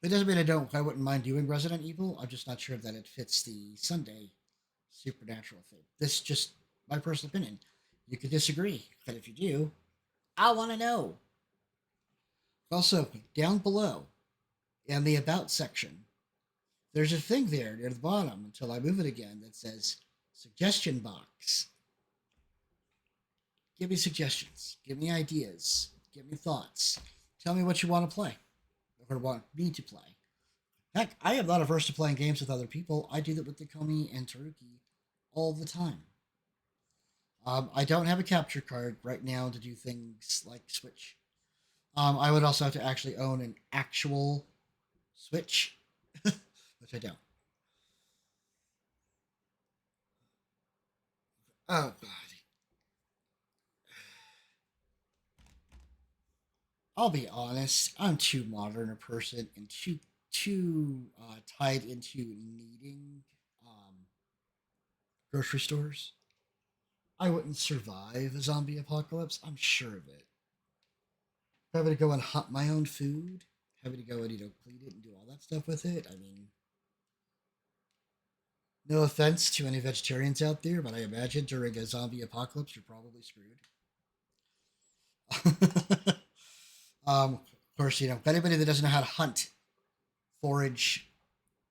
It doesn't mean I wouldn't mind doing Resident Evil. I'm just not sure that it fits the Sunday supernatural thing. This is just my personal opinion. You could disagree, but if you do, I want to know. Also, down below, in the About section, there's a thing there near the bottom until I move it again that says Suggestion Box. Give me suggestions. Give me ideas. Give me thoughts. Tell me what you want to play or want me to play. Heck, I am not averse to playing games with other people. I do that with Takomi and Taruki all the time. I don't have a capture card right now to do things like Switch. I would also have to actually own an actual Switch, which I don't. Oh, God. I'll be honest, I'm too modern a person and too tied into needing grocery stores. I wouldn't survive a zombie apocalypse. I'm sure of it. Having to go and hunt my own food, having to go and clean it and do all that stuff with it. I mean, no offense to any vegetarians out there, but I imagine during a zombie apocalypse, you're probably screwed. Of course, anybody that doesn't know how to hunt, forage,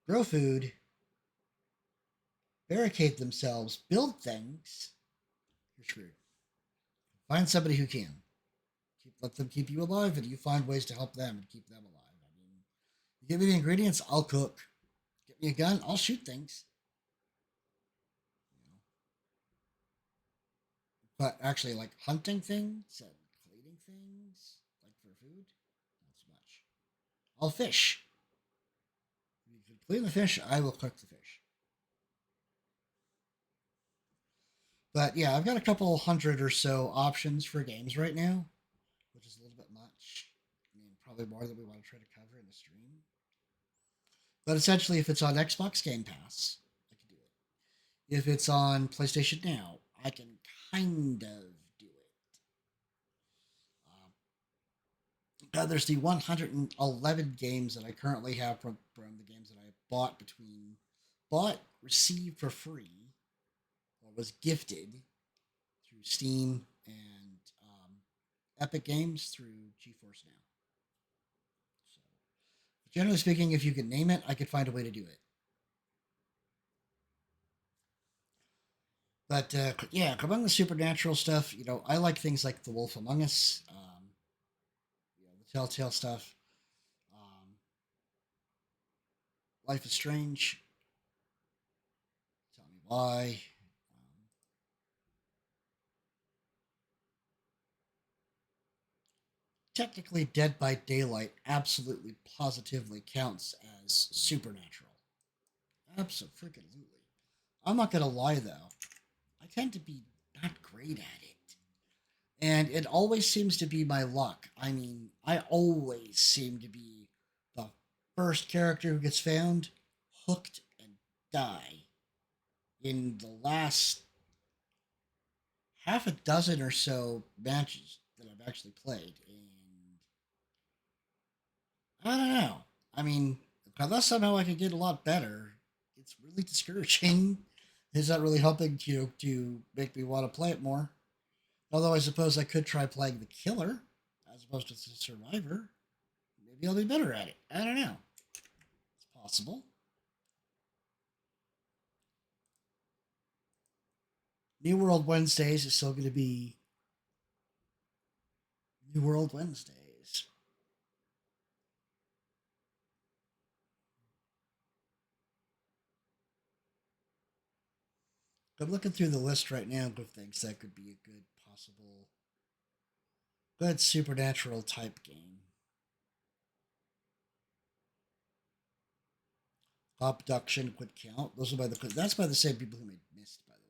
grow food, barricade themselves, build things, you're screwed. Find somebody who can. Let them keep you alive, and you find ways to help them and keep them alive. I mean, you give me the ingredients, I'll cook. Get me a gun, I'll shoot things. But actually, like hunting things and cleaning things, like for food, not so much. I'll fish. If you can clean the fish, I will cook the fish. But yeah, I've got a couple hundred or so options for games right now, which is a little bit much. I mean, probably more than we want to try to cover in the stream. But essentially, if it's on Xbox Game Pass, I can do it. If it's on PlayStation Now, I can kind of do it. There's the 111 games that I currently have from the games that I bought, received for free, or was gifted through Steam and Epic Games through GeForce Now. So, generally speaking, if you could name it, I could find a way to do it. But yeah, among the supernatural stuff, I like things like The Wolf Among Us, the Telltale stuff, Life is Strange. Tell me why. Technically, Dead by Daylight absolutely, positively counts as supernatural. Absolutely. I'm not gonna lie though, I tend to be not great at it. And it always seems to be my luck. I mean, I always seem to be the first character who gets found, hooked, and die. In the last half a dozen or so matches that I've actually played, and I don't know. I mean, unless somehow I could get a lot better, it's really discouraging. It's not really helping to make me want to play it more. Although I suppose I could try playing the killer as opposed to the survivor. Maybe I'll be better at it. I don't know. It's possible. New World Wednesdays is still going to be New World Wednesdays. I'm looking through the list right now of things that could be a good possible, good supernatural type game. Abduction could count. Those are that's by the same people who made Myst, by the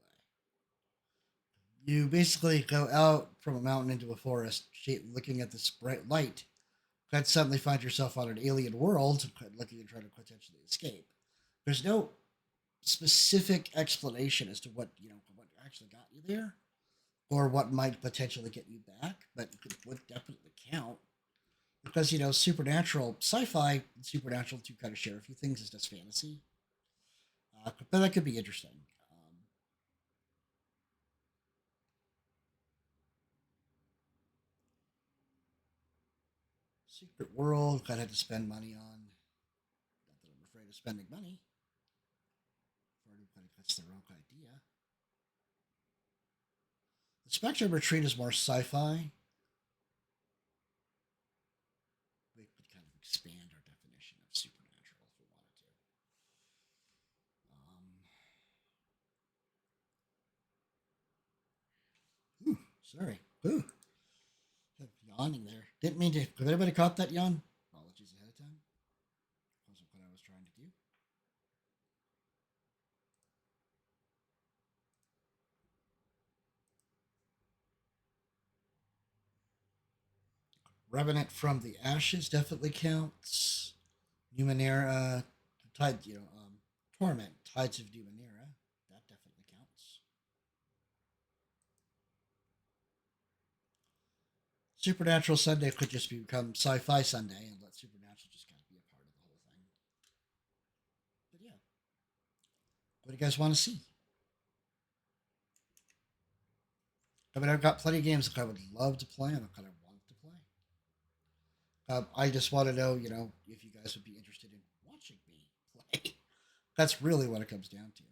way. You basically go out from a mountain into a forest, looking at this bright light, and suddenly find yourself on an alien world, looking and trying to potentially escape. There's no specific explanation as to what actually got you there, or what might potentially get you back, but it would definitely count. Because, supernatural, sci-fi and supernatural do kind of share a few things as does fantasy. But that could be interesting. Secret World, kind of had to spend money on. Not that I'm afraid of spending money. For anybody that's the wrong idea. The Spectrum Retreat is more sci-fi. We could kind of expand our definition of supernatural if we wanted to. Sorry. Ooh. Yawning there. Didn't mean to. Have anybody caught that yawn? Apologies ahead of time. Wasn't what I was trying to do. Revenant from the Ashes definitely counts. Numenera, Torment, Tides of Numenera. That definitely counts. Supernatural Sunday could just become Sci-Fi Sunday and let Supernatural just kind of be a part of the whole thing. But yeah. What do you guys want to see? I mean, I've got plenty of games that I would love to play and that I want to play. I just want to know, if you guys would be interested in watching me play. That's really what it comes down to.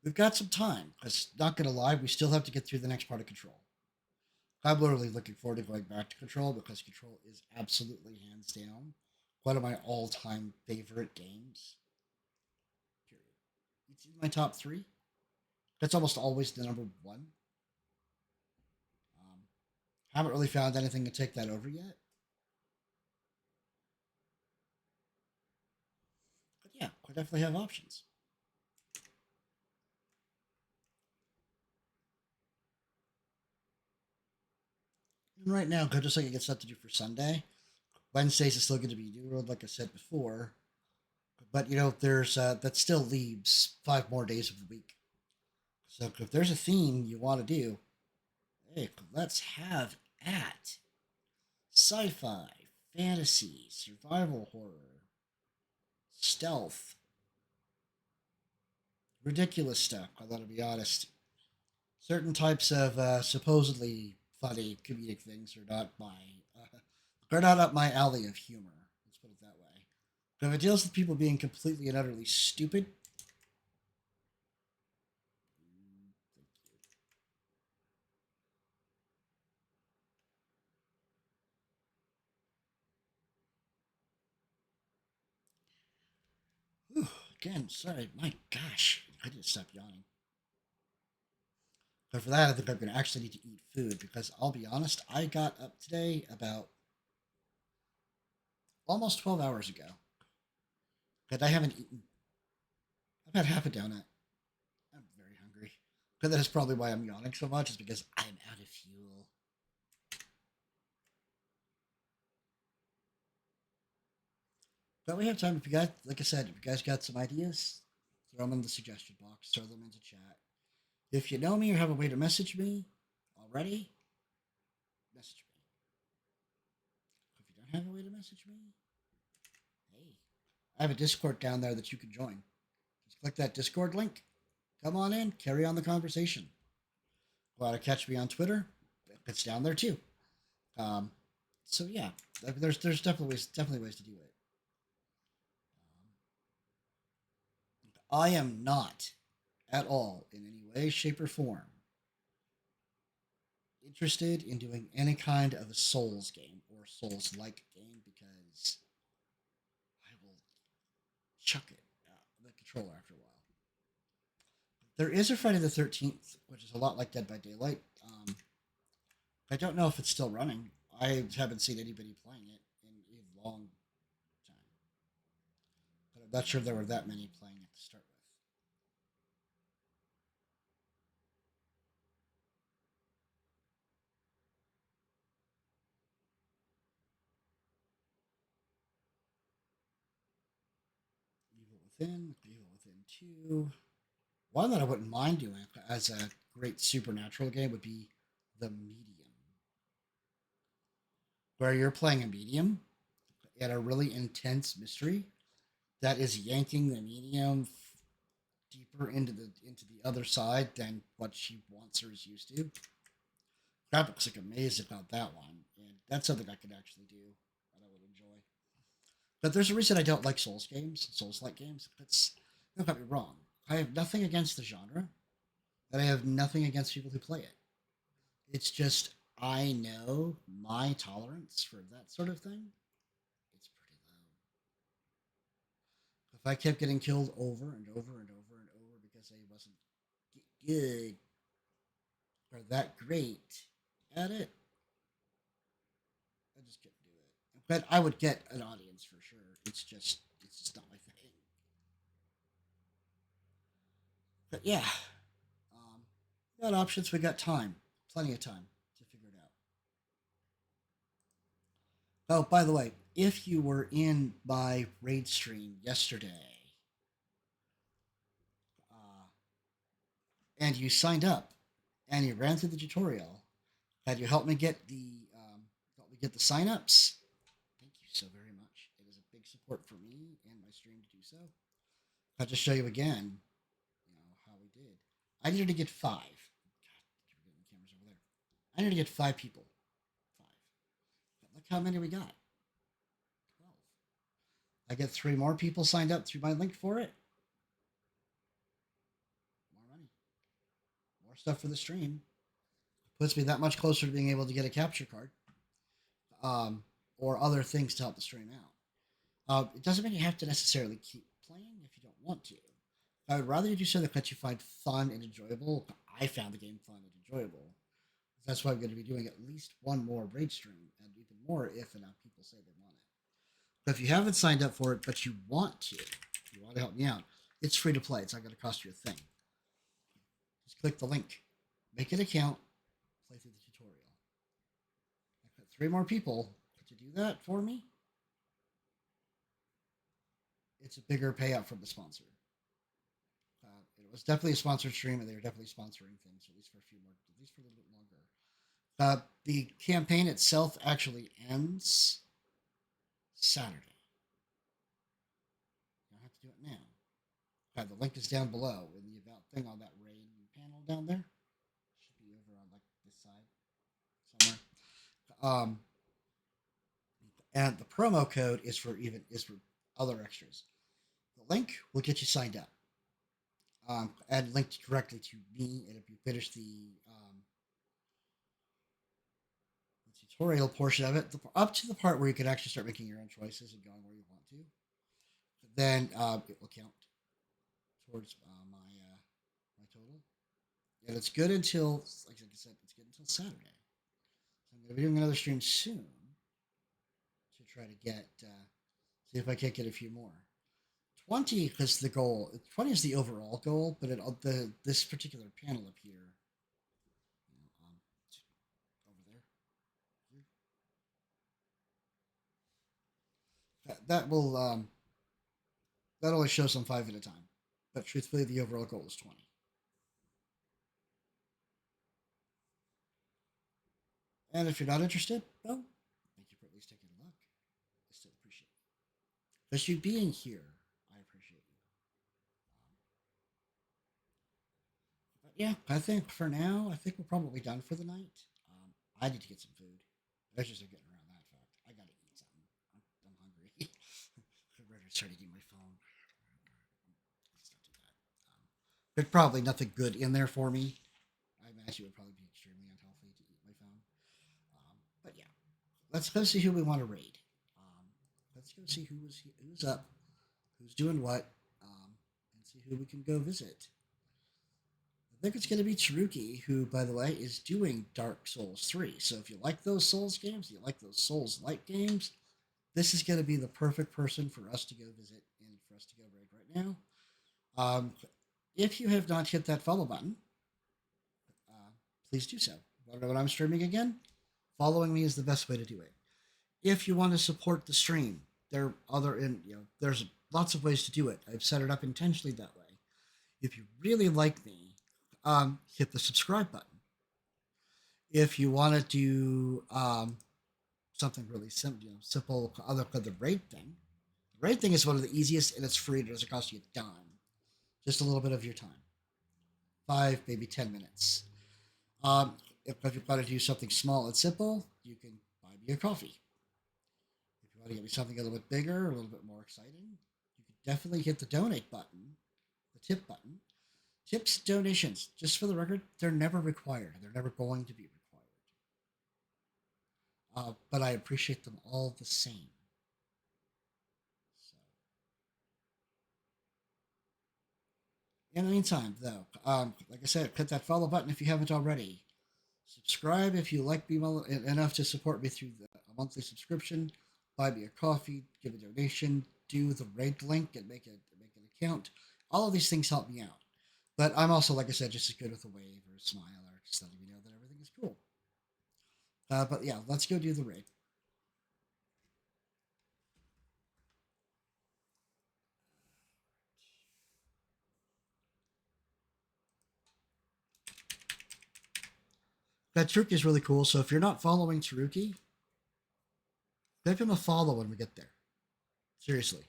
We've got some time, because not going to lie, we still have to get through the next part of Control. I'm literally looking forward to going back to Control, because Control is absolutely, hands down, one of my all-time favorite games. Period. It's in my top 3. That's almost always the number 1. Haven't really found anything to take that over yet. But yeah, I definitely have options. And right now, just like I get stuff to do for Sunday, Wednesdays is still going to be New World, like I said before. But, there's that still leaves 5 more days of the week. So if there's a theme you want to do, hey, let's have at sci-fi, fantasy, survival horror, stealth, ridiculous stuff. I gotta be honest. Certain types of supposedly funny comedic things are not they're not up my alley of humor. Let's put it that way. But if it deals with people being completely and utterly stupid, whew, again, sorry, my gosh, I didn't stop yawning. But for that, I think I'm going to actually need to eat food, because I'll be honest, I got up today about almost 12 hours ago. But I haven't eaten. I've had half a donut. I'm very hungry. But that is probably why I'm yawning so much, is because I'm out of fuel. But we have time. If you guys, like I said, if you guys got some ideas, throw them in the suggestion box, throw them into chat. If you know me or have a way to message me already, message me. If you don't have a way to message me, hey, I have a Discord down there that you can join. Just click that Discord link. Come on in, carry on the conversation. Want to catch me on Twitter? It's down there too. So yeah, there's definitely ways to do it. I am not at all in any way, shape, or form interested in doing any kind of a Souls game or Souls-like game because I will chuck it the controller after a while. There is a Friday the 13th, which is a lot like Dead by Daylight. I don't know if it's still running. I haven't seen anybody playing it in a long time. But I'm not sure there were that many playing it to start with. Evil Within 2. One that I wouldn't mind doing as a great supernatural game would be The Medium, where you're playing a medium at a really intense mystery that is yanking the medium deeper into the other side than what she wants or is used to. Graphics look amazing about that one, and that's something I could actually do that I would enjoy. But there's a reason I don't like Souls games, Souls-like games. Don't get me wrong. I have nothing against the genre, and I have nothing against people who play it. It's just I know my tolerance for that sort of thing. It's pretty low. If I kept getting killed over and over and over and over because I wasn't good or that great at it, I just couldn't do it. But I would get an audience for sure. It's just not my thing. But yeah, we got options. We got time, plenty of time to figure it out. Oh, by the way, if you were in my raid stream yesterday and you signed up and you ran through the tutorial, had you helped me get the signups? Thank you so very much. It is a big support for me and my stream to do so. I'll just show you again, how we did. I needed to get 5. God, the camera's over there. I needed to get 5 people. 5. But look how many we got. 12. I get 3 more people signed up through my link for it. More money. More stuff for the stream. Puts me that much closer to being able to get a capture card. Or other things to help the stream out. It doesn't mean you have to necessarily keep playing if you don't want to. I would rather you do something that you find fun and enjoyable. I found the game fun and enjoyable. That's why I'm going to be doing at least one more raid stream, and even more if enough people say they want it. But if you haven't signed up for it, but you want to help me out, it's free to play. It's not going to cost you a thing. Just click the link, make an account, play through the tutorial. I've got 3 more people to do that for me. It's a bigger payout from the sponsor. It was definitely a sponsored stream, and they were definitely sponsoring things, at least for a little bit longer. The campaign itself actually ends Saturday. You don't have to do it now. The link is down below in the about thing on that raid panel down there. Should be over on like this side somewhere. And the promo code is for other extras. The link will get you signed up. And linked directly to me, and if you finish the tutorial portion of it, up to the part where you can actually start making your own choices and going where you want to, then it will count towards my total. And it's good until, like I said, it's good until Saturday. So I'm going to be doing another stream soon to try to get, see if I can't get a few more. 20 is the goal. 20 is the overall goal, but this particular panel up here, over there, that will that only shows them 5 at a time. But truthfully, the overall goal is 20. And if you're not interested, well, thank you for at least taking a look. I still appreciate it. Just you being here, I appreciate you. But yeah, I think for now, I think we're probably done for the night. I need to get some food. I just getting around that fact. I gotta eat something. I'm hungry. I'm ready to start eating my phone. Let's not do that. There's probably nothing good in there for me. I imagine it would probably be extremely unhealthy to eat my phone. But yeah, let's go see who we want to raid. Let's go see who's up, who's doing what, and see who we can go visit. I think it's going to be Taruki, who, by the way, is doing Dark Souls 3. So if you like those Souls games, you like those Souls-like games, this is going to be the perfect person for us to go visit and for us to go raid right now. If you have not hit that follow button, please do so. Want to know when I'm streaming again? Following me is the best way to do it. If you want to support the stream, there's lots of ways to do it. I've set it up intentionally that way. If you really like me, hit the subscribe button. If you want to do something really simple, other than the raid thing, the raid thing is one of the easiest, and it's free. It doesn't cost you a dime. Just a little bit of your time. 5, maybe 10 minutes. If you want to do something small and simple, you can buy me a coffee. If you want to get me something a little bit bigger, a little bit more exciting, you can definitely hit the donate button, the tip button. Tips, donations, just for the record, they're never required. They're never going to be required. But I appreciate them all the same. So. In the meantime, though, like I said, hit that follow button if you haven't already. Subscribe if you like me well enough to support me through a monthly subscription. Buy me a coffee, give a donation, do the raid link, and make an account. All of these things help me out. But I'm also, like I said, just as good with a wave or a smile or just letting me know that everything is cool. But yeah, let's go do the raid. That Taruki is really cool. So if you're not following Taruki, give him a follow when we get there. Seriously.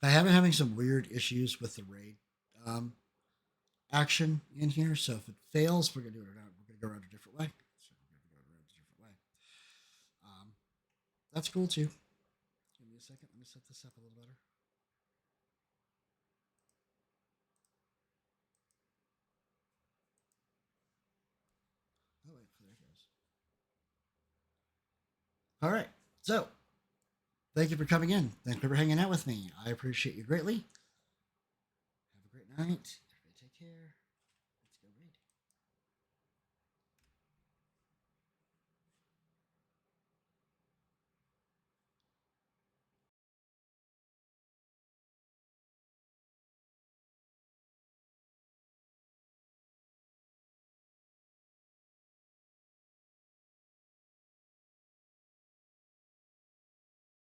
I have been having some weird issues with the raid action in here. So if it fails, we're gonna do it around. We're gonna go around a different way. That's cool too. Give me a second. Let me set this up a little better. Oh wait, there it goes. All right. So, thank you for coming in. Thank you for hanging out with me. I appreciate you greatly. Have a great night. Everybody take care.